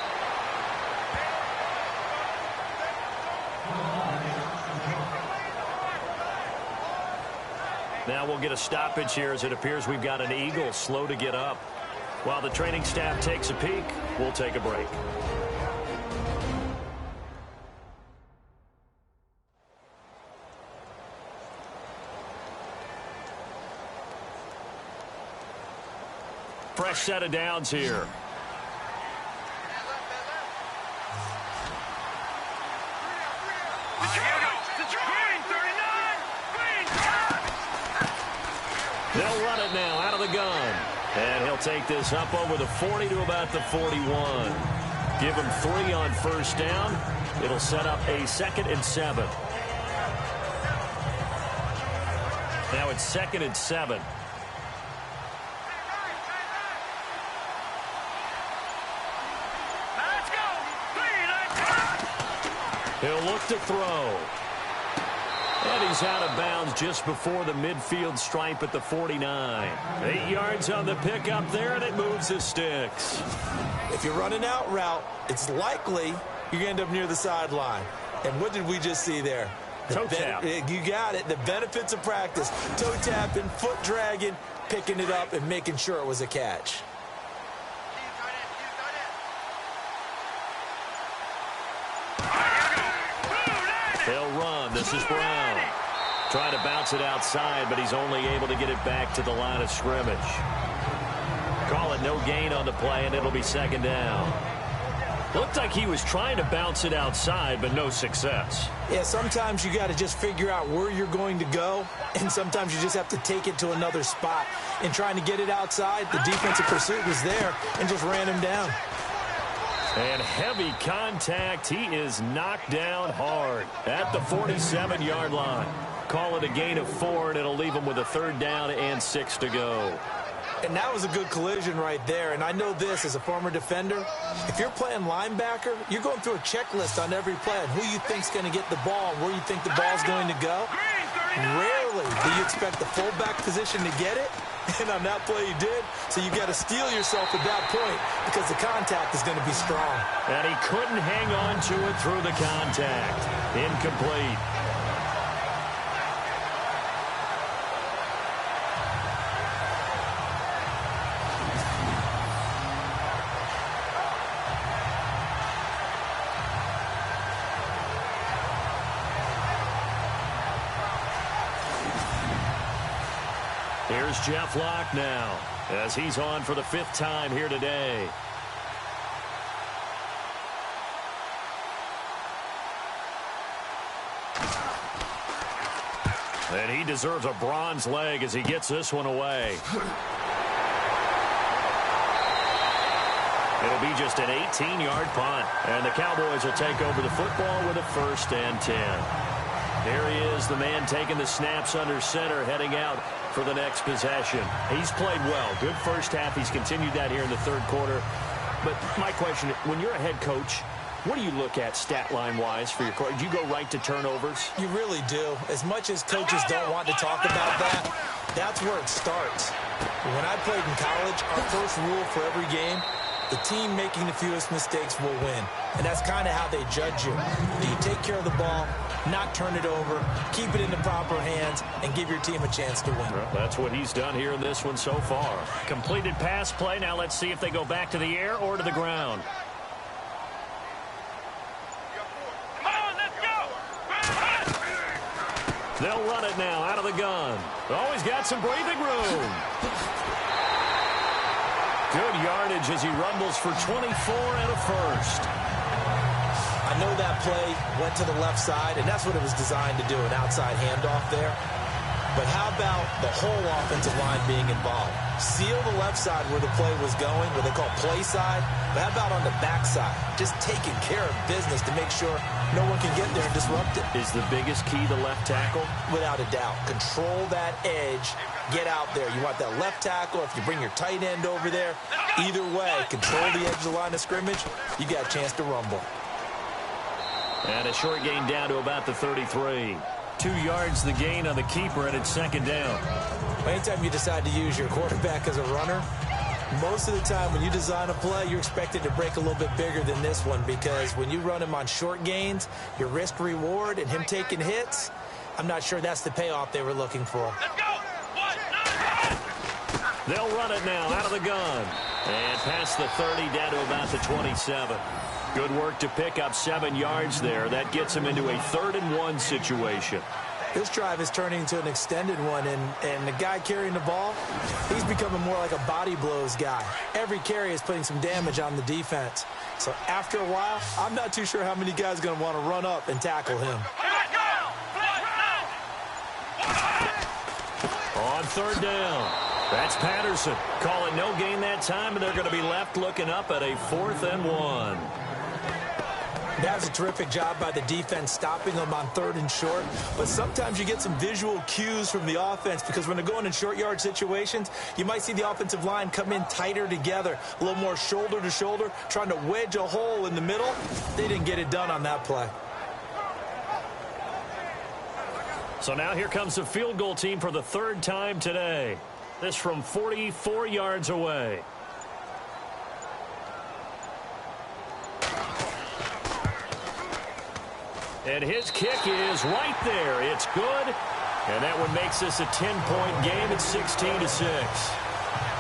[SPEAKER 1] Now we'll get a stoppage here as it appears we've got an Eagle slow to get up. While the training staff takes a peek, we'll take a break. Fresh set of downs here. They'll run it now out of the gun. And he'll take this up over the 40 to about the 41. Give him 3 on first down. It'll set up a 2nd and 7. Now it's 2nd and 7. He'll look to throw. And he's out of bounds just before the midfield stripe at the 49. 8 yards on the pickup there, and it moves the sticks.
[SPEAKER 2] If you're running out route, it's likely you're going to end up near the sideline. And what did we just see there?
[SPEAKER 1] Toe tap.
[SPEAKER 2] You got it. The benefits of practice. Toe tapping, foot dragging, picking it up, and making sure it was a catch.
[SPEAKER 1] They'll run. This is Brown. Trying to bounce it outside, but he's only able to get it back to the line of scrimmage. Call it no gain on the play, and it'll be 2nd down. Looked like he was trying to bounce it outside, but no success.
[SPEAKER 2] Yeah, sometimes you got to just figure out where you're going to go, and sometimes you just have to take it to another spot. In trying to get it outside, the defensive pursuit was there and just ran him down.
[SPEAKER 1] And heavy contact. He is knocked down hard at the 47-yard line. Call it a gain of 4, and it'll leave him with a 3rd down and 6 to go.
[SPEAKER 2] And that was a good collision right there. And I know this as a former defender. If you're playing linebacker, you're going through a checklist on every play on who you think's going to get the ball and where you think the ball's going to go. Rarely do you expect the fullback position to get it. And on that play, he did. So you got to steel yourself at that point because the contact is going to be strong.
[SPEAKER 1] And he couldn't hang on to it through the contact. Incomplete. Here's Jeff Locke now. as he's on for the 5th time here today. And he deserves a bronze leg as he gets this one away. It'll be just an 18-yard punt. And the Cowboys will take over the football with a 1st and 10. Here he is, the man taking the snaps under center, heading out for the next possession. He's played well. Good first half. He's continued that here in the 3rd quarter. But my question, when you're a head coach, what do you look at stat line-wise for your coach? Do you go right to turnovers?
[SPEAKER 2] You really do. As much as coaches don't want to talk about that, that's where it starts. When I played in college, our first rule for every game, the team making the fewest mistakes will win. And that's kind of how they judge you. Do you take care of the ball, not turn it over, keep it in the proper hands, and give your team a chance to win?
[SPEAKER 1] Well, that's what he's done here in this one so far. Completed pass play. Now let's see if they go back to the air or to the ground. They'll run it now out of the gun. Always got some breathing room. Good yardage as he rumbles for 24 and a 1st.
[SPEAKER 2] I know that play went to the left side, and that's what it was designed to do, an outside handoff there. But how about the whole offensive line being involved? Seal the left side where the play was going, what they call play side. But how about on the back side? Just taking care of business to make sure no one can get there and disrupt it.
[SPEAKER 1] Is the biggest key the left tackle?
[SPEAKER 2] Without a doubt. Control that edge. Get out there. You want that left tackle. If you bring your tight end over there, either way, control the edge of the line of scrimmage, you got a chance to rumble.
[SPEAKER 1] And a short gain down to about the 33. 2 yards the gain on the keeper, and it's 2nd down.
[SPEAKER 2] Anytime you decide to use your quarterback as a runner, most of the time when you design a play, you're expected to break a little bit bigger than this one, because when you run him on short gains, your risk reward and him taking hits, I'm not sure that's the payoff they were looking for.
[SPEAKER 1] They'll run it now out of the gun. And past the 30 down to about the 27. Good work to pick up 7 yards there. That gets him into a 3rd and 1 situation.
[SPEAKER 2] This drive is turning into an extended one, and the guy carrying the ball, he's becoming more like a body blows guy. Every carry is putting some damage on the defense. So after a while, I'm not too sure how many guys are going to want to run up and tackle him.
[SPEAKER 1] On 3rd down, that's Patterson. Call it no gain that time, and they're going to be left looking up at a 4th and 1.
[SPEAKER 2] That was a terrific job by the defense stopping them on 3rd and short. But sometimes you get some visual cues from the offense, because when they're going in short yard situations, you might see the offensive line come in tighter together, a little more shoulder to shoulder, trying to wedge a hole in the middle. They didn't get it done on that play.
[SPEAKER 1] So now here comes the field goal team for the 3rd time today. This from 44 yards away. And his kick is right there. It's good. And that one makes this a 10-point game at 16-6.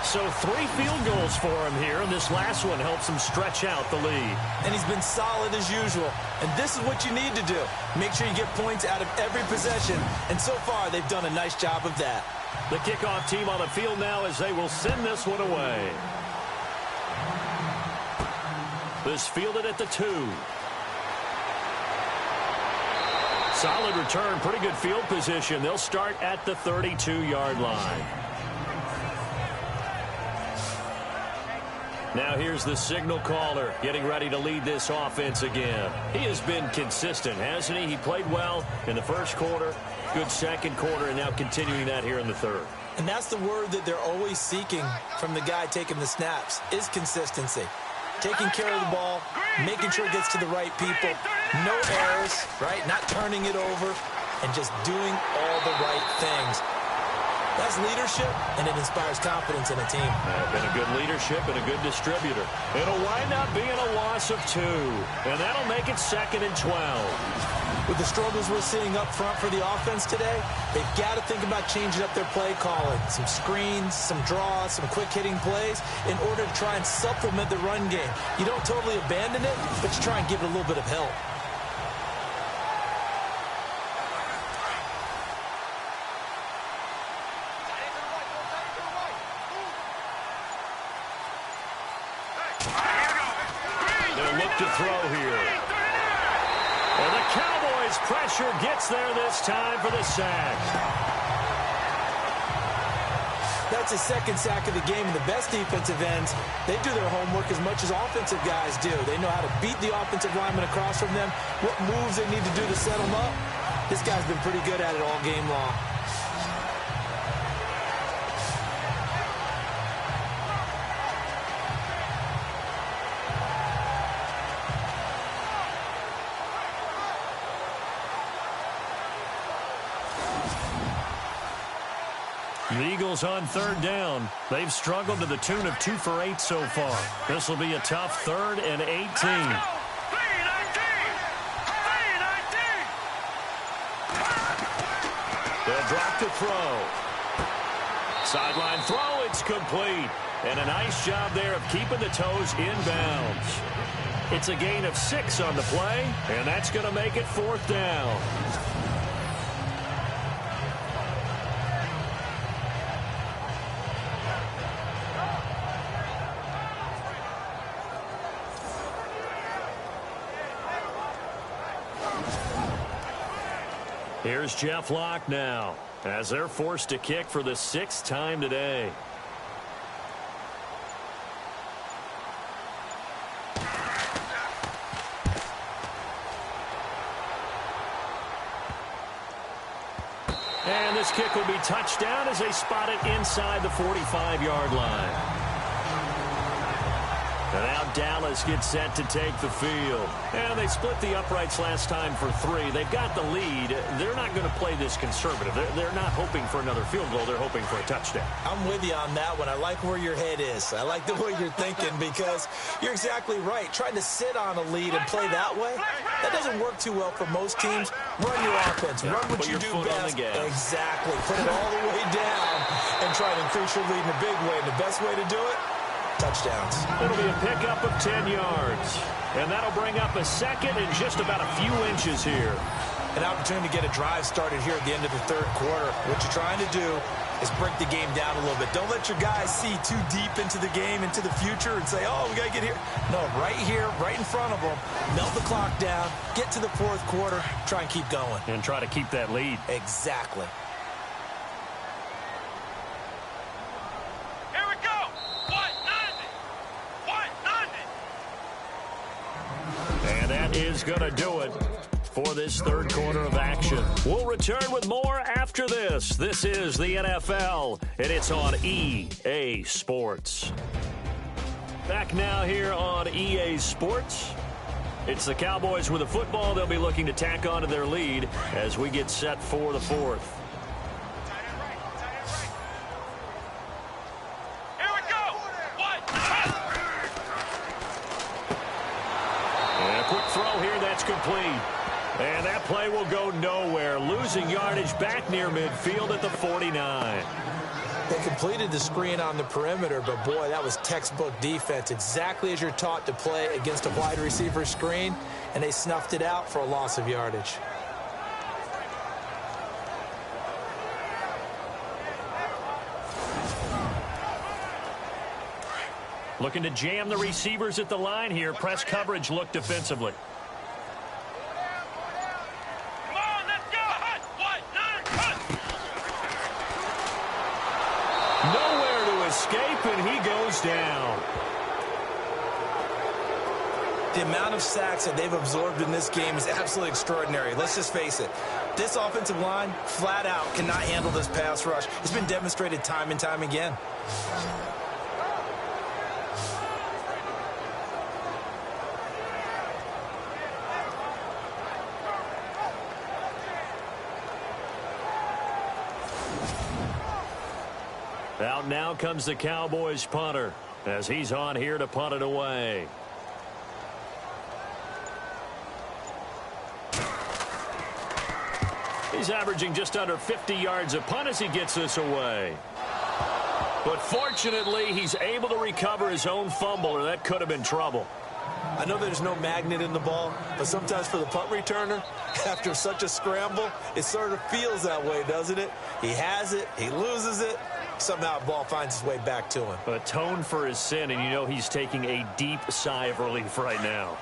[SPEAKER 1] So 3 field goals for him here, and this last one helps him stretch out the lead.
[SPEAKER 2] And he's been solid as usual. And this is what you need to do. Make sure you get points out of every possession. And so far, they've done a nice job of that.
[SPEAKER 1] The kickoff team on the field now as they will send this one away. This fielded at the 2. Solid return, pretty good field position. They'll start at the 32-yard line. Now here's the signal caller getting ready to lead this offense again. He has been consistent, hasn't he? He played well in the 1st quarter, good 2nd quarter, and now continuing that here in the 3rd.
[SPEAKER 2] And that's the word that they're always seeking from the guy taking the snaps, is consistency. Taking care of the ball, making sure it gets to the right people, no errors, right? Not turning it over, and just doing all the right things. That's leadership, and it inspires confidence in a team.
[SPEAKER 1] Been a good leadership and a good distributor. It'll wind up being a loss of 2, and that'll make it 2nd and 12.
[SPEAKER 2] With the struggles we're seeing up front for the offense today, they've got to think about changing up their play calling. Some screens, some draws, some quick-hitting plays in order to try and supplement the run game. You don't totally abandon it, but you try and give it a little bit of help.
[SPEAKER 1] to throw here. And the Cowboys' pressure gets there this time for the sack.
[SPEAKER 2] That's his second sack of the game, and the best defensive ends, they do their homework as much as offensive guys do. They know how to beat the offensive lineman across from them, what moves they need to do to set them up. This guy's been pretty good at it all game long.
[SPEAKER 1] The Eagles on third down. They've struggled to the tune of 2 for 8 so far. This will be a tough 3rd and 18. They'll drop to throw. Sideline throw, it's complete. And a nice job there of keeping the toes inbounds. It's a gain of 6 on the play, and that's going to make it 4th down. Here's Jeff Locke now, as they're forced to kick for the 6th time today. And this kick will be touchdown as they spot it inside the 45-yard line. And now Dallas gets set to take the field. And they split the uprights last time for 3. They've got the lead. They're not going to play this conservative. They're not hoping for another field goal. They're hoping for a touchdown.
[SPEAKER 2] I'm with you on that one. I like where your head is. I like the way you're thinking because you're exactly right. Trying to sit on a lead and play that way, that doesn't work too well for most teams. Run your offense. Run what you do best. Exactly. Put it all the way down and try to increase your lead in a big way. And the best way to do it, touchdowns.
[SPEAKER 1] It'll be a pickup of 10 yards. And that'll bring up a 2nd and just about a few inches here.
[SPEAKER 2] An opportunity to get a drive started here at the end of the 3rd quarter. What you're trying to do is break the game down a little bit. Don't let your guys see too deep into the game, into the future, and say, oh, we got to get here. No, right here, right in front of them. Melt the clock down, get to the 4th quarter, try and keep going.
[SPEAKER 1] And try to keep that lead.
[SPEAKER 2] Exactly.
[SPEAKER 1] Is going to do it for this 3rd quarter of action. We'll return with more after this. This is the NFL, and it's on EA Sports. Back now here on EA Sports. It's the Cowboys with the football. They'll be looking to tack on to their lead as we get set for the 4th. Complete. And that play will go nowhere. Losing yardage back near midfield at the 49.
[SPEAKER 2] They completed the screen on the perimeter, but boy, that was textbook defense. Exactly as you're taught to play against a wide receiver screen, and they snuffed it out for a loss of yardage.
[SPEAKER 1] Looking to jam the receivers at the line here. Press coverage look defensively. Nowhere to escape, and he goes down.
[SPEAKER 2] The amount of sacks that they've absorbed in this game is absolutely extraordinary. Let's just face it. This offensive line, flat out, cannot handle this pass rush. It's been demonstrated time and time again.
[SPEAKER 1] Out now comes the Cowboys punter as he's on here to punt it away. He's averaging just under 50 yards a punt as he gets this away. But fortunately, he's able to recover his own fumble, or that could have been trouble.
[SPEAKER 2] I know there's no magnet in the ball, but sometimes for the punt returner, after such a scramble, it sort of feels that way, doesn't it? He has it, he loses it, somehow the ball finds its way back to him.
[SPEAKER 1] Atone for his sin, and you know he's taking a deep sigh of relief right now.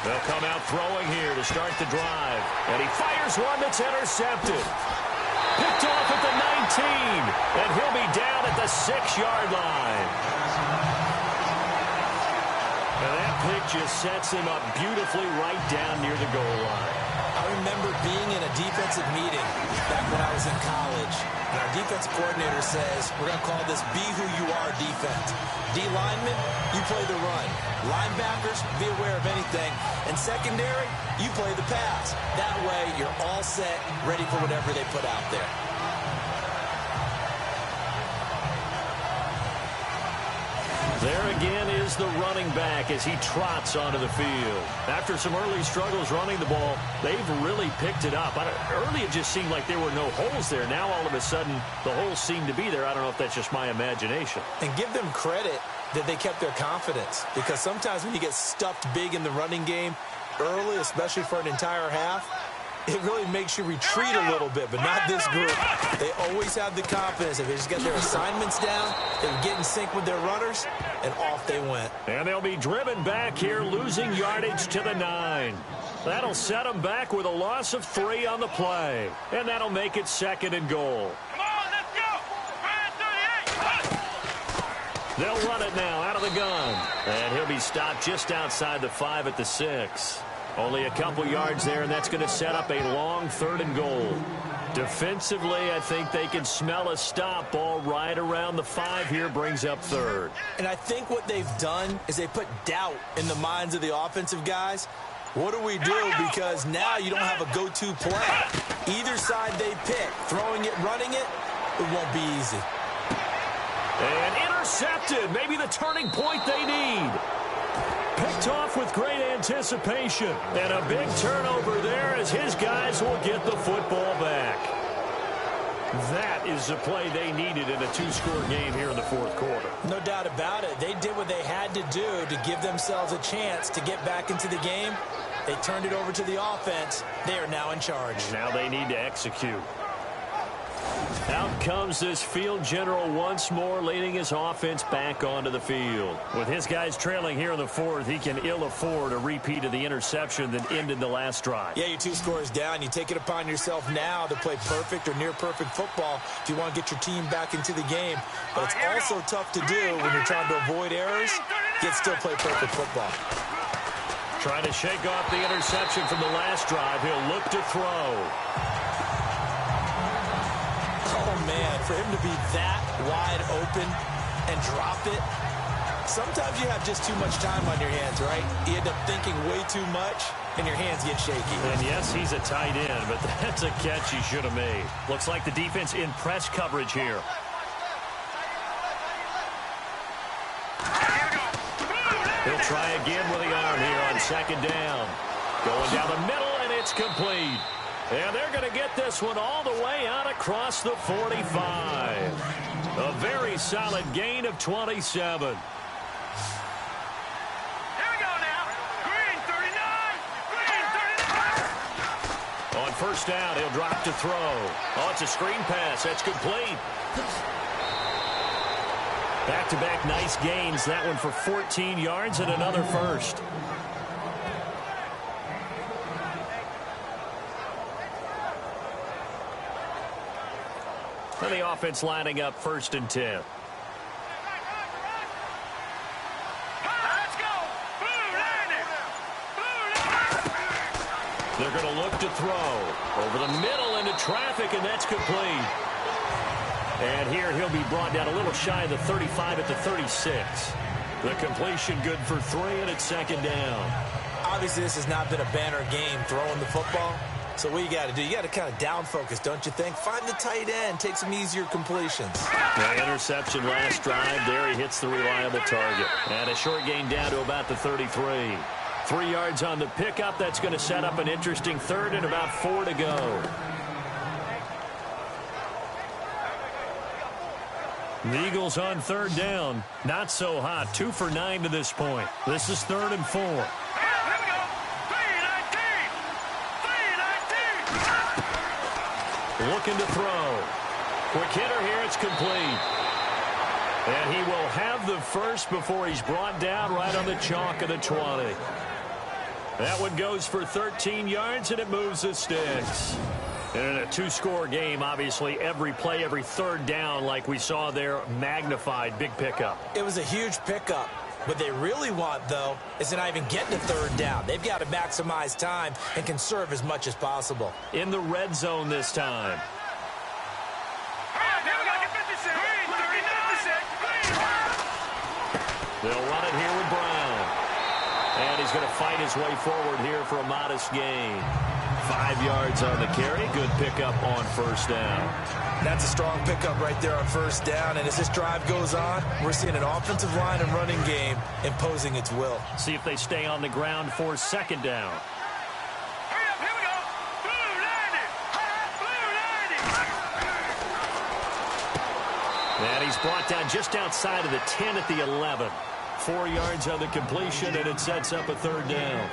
[SPEAKER 1] They'll come out throwing here to start the drive. And he fires one that's intercepted. Picked off at the 19. And he'll be down at the 6-yard line. And that pick just sets him up beautifully right down near the goal line.
[SPEAKER 2] I remember being in a defensive meeting back when I was in college. And our defensive coordinator says, we're going to call this be who you are defense. D linemen, you play the run. Linebackers, be aware of anything. And secondary, you play the pass. That way, you're all set, ready for whatever they put out there.
[SPEAKER 1] There again is the running back as he trots onto the field. After some early struggles running the ball, they've really picked it up. Early it just seemed like there were no holes there. Now all of a sudden the holes seem to be there. I don't know if that's just my imagination.
[SPEAKER 2] And give them credit that they kept their confidence, because sometimes when you get stuffed big in the running game early, especially for an entire half, it really makes you retreat a little bit, but not this group. They always have the confidence. If they just get their assignments down, they would get in sync with their runners, and off they went.
[SPEAKER 1] And they'll be driven back here, losing yardage to the 9. That'll set them back with a loss of 3 on the play. And that'll make it 2nd and goal.
[SPEAKER 3] Come on, let's go. 38.
[SPEAKER 1] They'll run it now out of the gun. And he'll be stopped just outside the 5 at the 6. Only a couple yards there, and that's going to set up a long 3rd and goal. Defensively, I think they can smell a stop. Ball right around the 5 here, brings up 3rd.
[SPEAKER 2] And I think what they've done is they put doubt in the minds of the offensive guys. What do we do? Because now you don't have a go-to play. Either side they pick, throwing it, running it, it won't be easy.
[SPEAKER 1] And intercepted. Maybe the turning point they need. Picked off with great anticipation. And a big turnover there as his guys will get the football back. That is the play they needed in a 2-score game here in the 4th quarter.
[SPEAKER 2] No doubt about it. They did what they had to do to give themselves a chance to get back into the game. They turned it over to the offense. They are now in charge.
[SPEAKER 1] Now they need to execute. Out comes this field general once more, leading his offense back onto the field. With his guys trailing here in the 4th, he can ill afford a repeat of the interception that ended the last drive.
[SPEAKER 2] Yeah, you're 2 scores down. You take it upon yourself now to play perfect or near-perfect football if you want to get your team back into the game. But it's also tough to do when you're trying to avoid errors, yet still play perfect football.
[SPEAKER 1] Trying to shake off the interception from the last drive. He'll look to throw.
[SPEAKER 2] Oh, man, for him to be that wide open and drop it, sometimes you have just too much time on your hands, right? You end up thinking way too much, and your hands get shaky.
[SPEAKER 1] And yes, he's a tight end, but that's a catch he should have made. Looks like the defense in press coverage here. He'll try again with the arm here on 2nd down. Going down the middle, and it's complete. And they're going to get this one all the way out across the 45. A very solid gain of 27.
[SPEAKER 3] Here we go now. Green 39. Green 39.
[SPEAKER 1] On 1st down, he'll drop to throw. Oh, it's a screen pass. That's complete. Back-to-back nice gains. That one for 14 yards and another 1st. And the offense lining up 1st and 10.
[SPEAKER 3] Let's go. Blue landing.
[SPEAKER 1] They're going to look to throw. Over the middle into traffic, and that's complete. And here he'll be brought down a little shy of the 35 at the 36. The completion good for 3, and it's 2nd down.
[SPEAKER 2] Obviously, this has not been a banner game throwing the football. So what you got to do, you got to kind of down focus, don't you think? Find the tight end, take some easier completions.
[SPEAKER 1] The interception last drive. There he hits the reliable target. And a short gain down to about the 33. 3 yards on the pickup. That's going to set up an interesting 3rd and about 4 to go. The Eagles on 3rd down. Not so hot. 2 for 9 to this point. This is 3rd and 4. Looking to throw. Quick hitter here. It's complete. And he will have the 1st before he's brought down right on the chalk of the 20. That one goes for 13 yards, and it moves the sticks. And in a two-score game, obviously, every play, every third down, like we saw there, magnified. Big pickup.
[SPEAKER 2] It was a huge pickup. What they really want, though, is to not even get to third down. They've got to maximize time and conserve as much as possible.
[SPEAKER 1] In the red zone this time. They'll run it here with Brown. And he's going to fight his way forward here for a modest gain. 5 yards on the carry. Good pickup on first down.
[SPEAKER 2] That's a strong pickup right there on first down. And as this drive goes on, we're seeing an offensive line and running game imposing its will.
[SPEAKER 1] See if they stay on the ground for second down.
[SPEAKER 3] Hurry up, here we go. Blue landing. Blue landing.
[SPEAKER 1] And he's brought down just outside of the 10 at the 11. 4 yards on the completion, and it sets up a third down.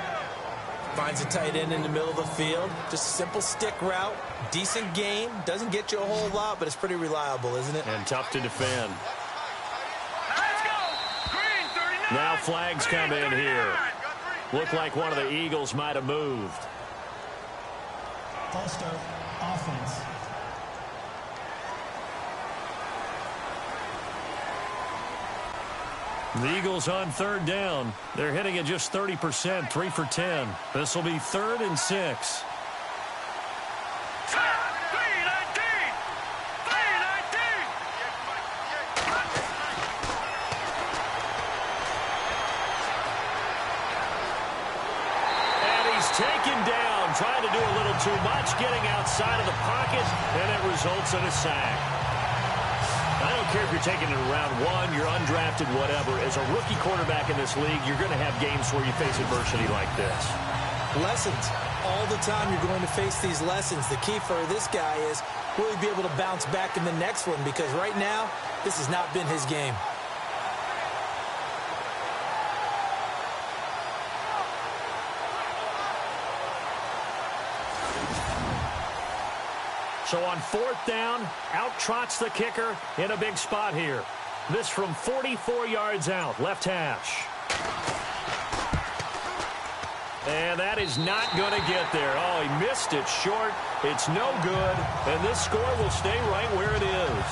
[SPEAKER 2] Finds a tight end in the middle of the field. Just a simple stick route. Decent gain. Doesn't get you a whole lot, but it's pretty reliable, isn't it?
[SPEAKER 1] And tough to defend.
[SPEAKER 3] Let's go. Green 39.
[SPEAKER 1] Now flags come in here. Looked like one of the Eagles might have moved.
[SPEAKER 4] False start, offense.
[SPEAKER 1] The Eagles on third down. They're hitting at just 30%, 3 for 10. This will be 3rd and 6.
[SPEAKER 3] 319. 319.
[SPEAKER 1] And he's taken down, trying to do a little too much, getting outside of the pocket, and it results in a sack. I don't care if you're taking it in round 1, you're undrafted, whatever. As a rookie quarterback in this league, you're going to have games where you face adversity like this.
[SPEAKER 2] Lessons. All the time you're going to face these lessons. The key for this guy is will he be able to bounce back in the next one? Because right now, this has not been his game.
[SPEAKER 1] So on 4th down, out trots the kicker in a big spot here. This from 44 yards out, left hash. And that is not going to get there. Oh, he missed it short. It's no good. And this score will stay right where it is.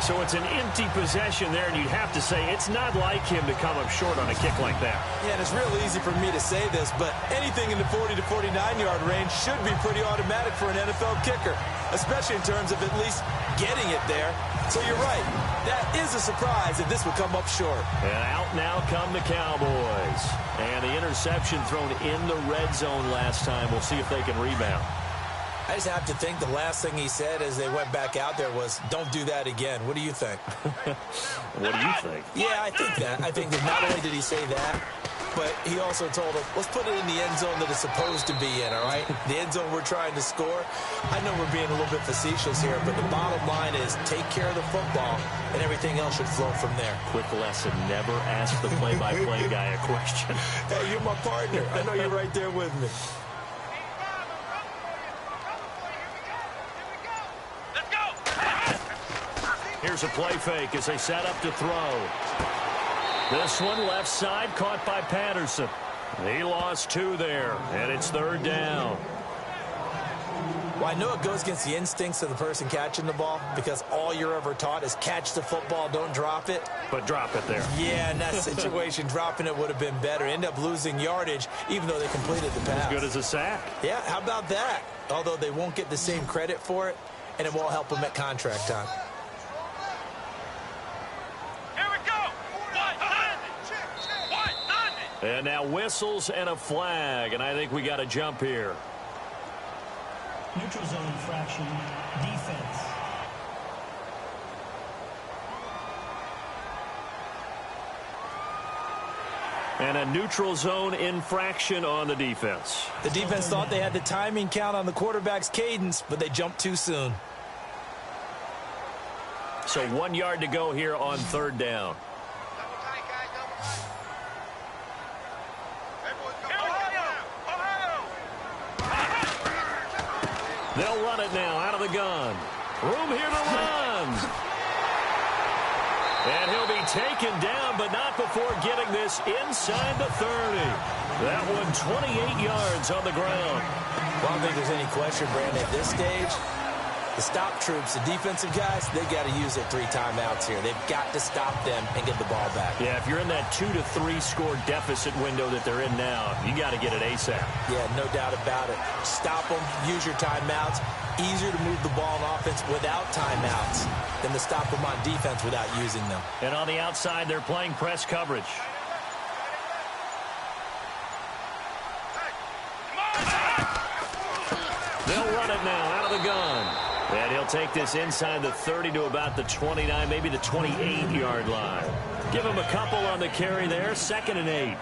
[SPEAKER 1] So it's an empty possession there, and you'd have to say it's not like him to come up short on a kick like that.
[SPEAKER 2] Yeah, and it's real easy for me to say this, but anything in the 40 to 49-yard range should be pretty automatic for an NFL kicker, especially in terms of at least getting it there. So you're right. That is a surprise if this would come up short.
[SPEAKER 1] And out now come the Cowboys. And the interception thrown in the red zone last time. We'll see if they can rebound.
[SPEAKER 2] I just have to think the last thing he said as they went back out there was, don't do that again. What do you think?
[SPEAKER 1] What do you think?
[SPEAKER 2] Yeah, I think that. I think that not only did he say that, but he also told him, let's put it in the end zone that it's supposed to be in, all right? The end zone we're trying to score. I know we're being a little bit facetious here, but the bottom line is take care of the football, and everything else should flow from there.
[SPEAKER 1] Quick lesson, never ask the play-by-play guy a question.
[SPEAKER 2] Hey, you're my partner. I know you're right there with me.
[SPEAKER 1] Here's a play fake as they set up to throw. This one left side caught by Patterson. He lost 2 there, and it's 3rd down.
[SPEAKER 2] Well, I know it goes against the instincts of the person catching the ball because all you're ever taught is catch the football, don't drop it.
[SPEAKER 1] But drop it there.
[SPEAKER 2] Yeah, in that situation, dropping it would have been better. End up losing yardage, even though they completed the pass.
[SPEAKER 1] As good as a sack.
[SPEAKER 2] Yeah, how about that? Although they won't get the same credit for it, and it won't help them at contract time.
[SPEAKER 1] And now whistles and a flag, and I think we got to jump here.
[SPEAKER 4] Neutral zone infraction, defense.
[SPEAKER 1] And a neutral zone infraction on the defense.
[SPEAKER 2] The defense thought they had the timing count on the quarterback's cadence, but they jumped too soon.
[SPEAKER 1] So 1 yard to go here on 3rd down. They'll run it now out of the gun. Room here to run. And he'll be taken down, but not before getting this inside the 30. That one 28 yards on the ground.
[SPEAKER 2] Well, I don't think there's any question, Brandon, at this stage, the stop troops, the defensive guys, they got to use their 3 timeouts here. They've got to stop them and get the ball back.
[SPEAKER 1] Yeah, if you're in that 2 to 3 score deficit window that they're in now, you got to get it ASAP.
[SPEAKER 2] Yeah, no doubt about it. Stop them, use your timeouts. Easier to move the ball on offense without timeouts than to stop them on defense without using them.
[SPEAKER 1] And on the outside, they're playing press coverage. They'll run it now out of the gun. And he'll take this inside the 30 to about the 29, maybe the 28-yard line. Give him a couple on the carry there, 2nd and 8.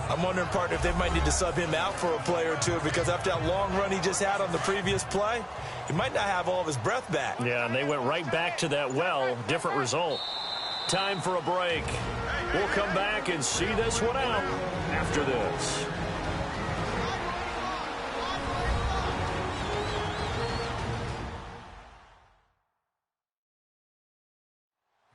[SPEAKER 2] I'm wondering, partner, if they might need to sub him out for a play or two, because after that long run he just had on the previous play, he might not have all of his breath back.
[SPEAKER 1] Yeah, and they went right back to that well. Different result. Time for a break. We'll come back and see this one out after this.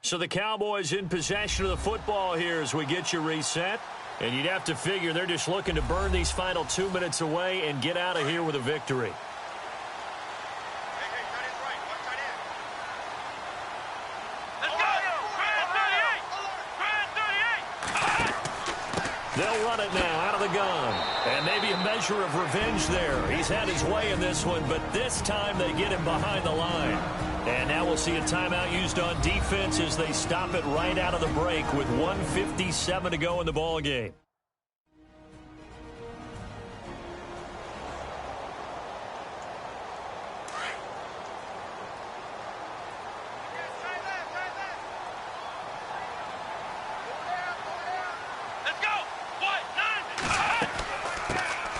[SPEAKER 1] So the Cowboys in possession of the football here as we get you reset. And you'd have to figure they're just looking to burn these final 2 minutes away and get out of here with a victory. They'll run it now out of the gun. And maybe a measure of revenge there. He's had his way in this one, but this time they get him behind the line. And now we'll see a timeout used on defense as they stop it right out of the break with 1:57 to go in the ball game.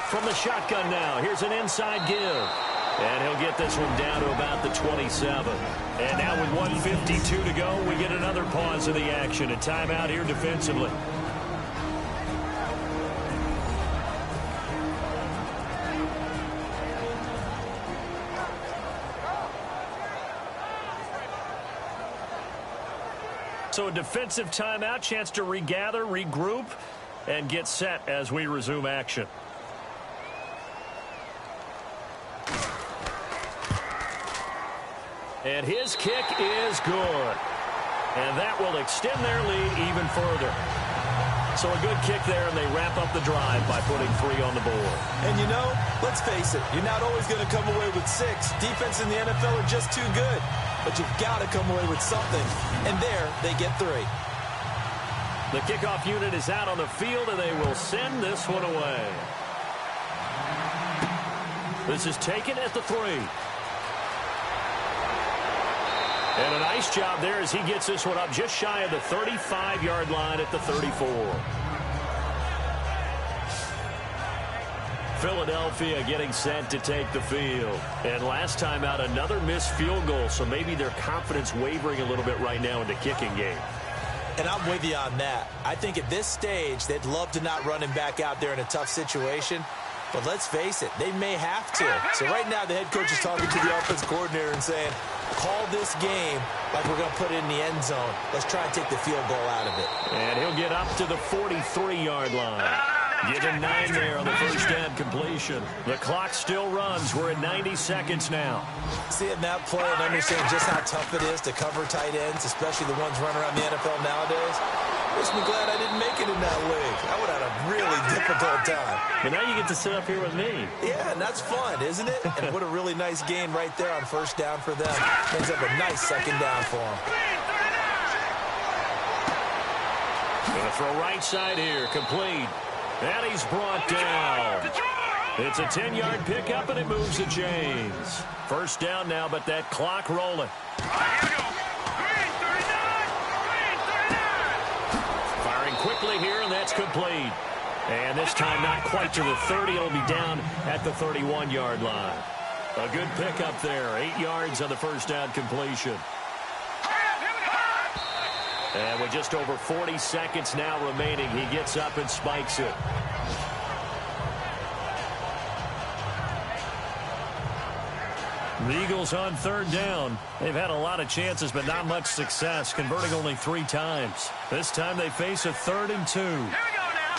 [SPEAKER 1] From the shotgun now, here's an inside give. And he'll get this one down to about the 27. And now with 1:52 to go, we get another pause of the action. A timeout here defensively. So a defensive timeout, chance to regather, regroup, and get set as we resume action. And his kick is good. And that will extend their lead even further. So a good kick there, and they wrap up the drive by putting 3 on the board.
[SPEAKER 2] And you know, let's face it, you're not always going to come away with 6. Defense in the NFL are just too good. But you've got to come away with something. And there, they get 3.
[SPEAKER 1] The kickoff unit is out on the field, and they will send this one away. This is taken at the 3. And a nice job there as he gets this one up just shy of the 35-yard line at the 34. Philadelphia getting set to take the field. And last time out, another missed field goal, so maybe their confidence wavering a little bit right now in the kicking game.
[SPEAKER 2] And I'm with you on that. I think at this stage, they'd love to not run him back out there in a tough situation. But let's face it, they may have to. So right now, the head coach is talking to the offense coordinator and saying, call this game like we're going to put it in the end zone. Let's try and take the field goal out of it.
[SPEAKER 1] And he'll get up to the 43-yard line. Give him 9 there on the first down completion. The clock still runs. We're at 90 seconds now.
[SPEAKER 2] Seeing that play and understanding just how tough it is to cover tight ends, especially the ones running around the NFL nowadays, makes me glad I didn't make it in that league. I would have had a really difficult time.
[SPEAKER 1] But now you get to sit up here with me.
[SPEAKER 2] Yeah, and that's fun, isn't it? And what a really nice gain right there on first down for them. Brings up a nice second down for them.
[SPEAKER 1] Going to throw right side here, complete. And he's brought down. It's a 10-yard pickup, and it moves the chains. First down now, but that clock rolling. Firing quickly here, and that's complete. And this time not quite to the 30. It'll be down at the 31-yard line. A good pickup there. 8 yards on the first down completion. And with just over 40 seconds now remaining, he gets up and spikes it. The Eagles on third down. They've had a lot of chances, but not much success, converting only 3 times. This time they face a 3rd and 2.
[SPEAKER 3] Here we go now.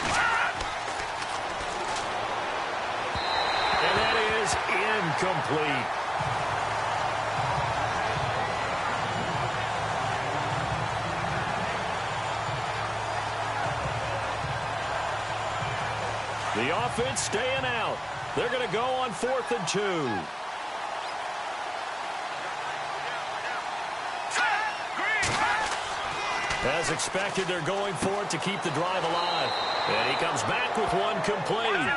[SPEAKER 1] And that is incomplete. The offense staying out. They're going to go on 4th and 2. As expected, they're going for it to keep the drive alive. And he comes back with one complete.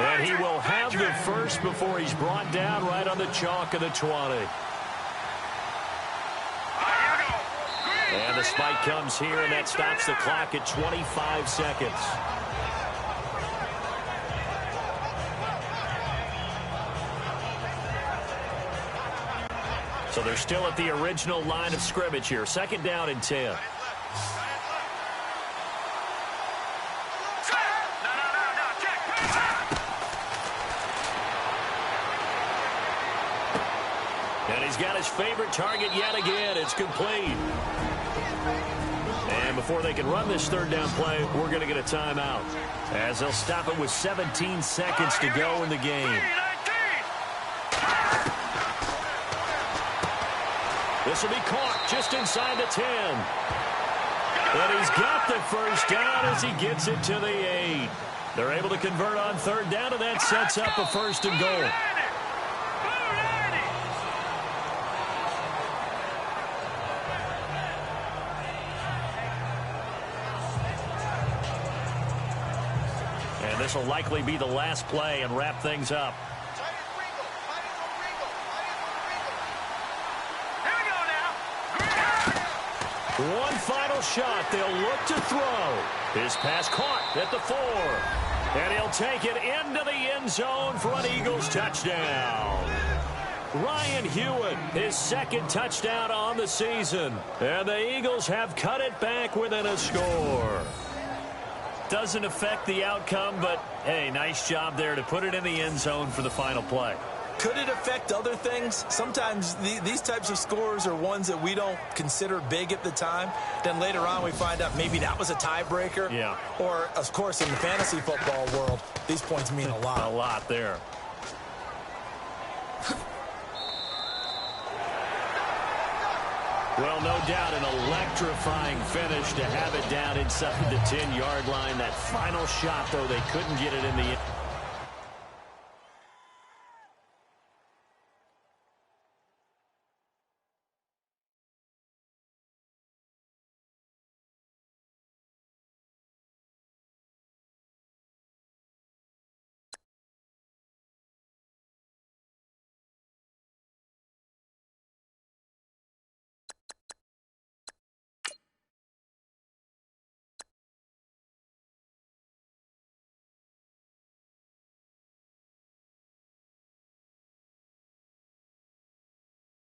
[SPEAKER 1] And he will have the first before he's brought down right on the chalk of the 20. And the spike comes here, and that stops the clock at 25 seconds. So they're still at the original line of scrimmage here. 2nd down and 10. And he's got his favorite target yet again. It's complete. And before they can run this 3rd down play, we're going to get a timeout, as they'll stop it with 17 seconds to go in the game. This will be caught just inside the 10. And he's got the first down as he gets it to the 8. They're able to convert on 3rd down, and that sets up a 1st and goal. And this will likely be the last play and wrap things up. One final shot. They'll look to throw. His pass caught at the 4. And he'll take it into the end zone for an Eagles touchdown. Ryan Hewitt, his 2nd touchdown on the season. And the Eagles have cut it back within a score. Doesn't affect the outcome, but, hey, nice job there to put it in the end zone for the final play.
[SPEAKER 2] Could it affect other things? Sometimes these types of scores are ones that we don't consider big at the time. Then later on we find out maybe that was a tiebreaker.
[SPEAKER 1] Yeah.
[SPEAKER 2] Or, of course, in the fantasy football world, these points mean a lot.
[SPEAKER 1] A lot there. Well, no doubt an electrifying finish to have it down inside the 10-yard line. That final shot, though, they couldn't get it in the end.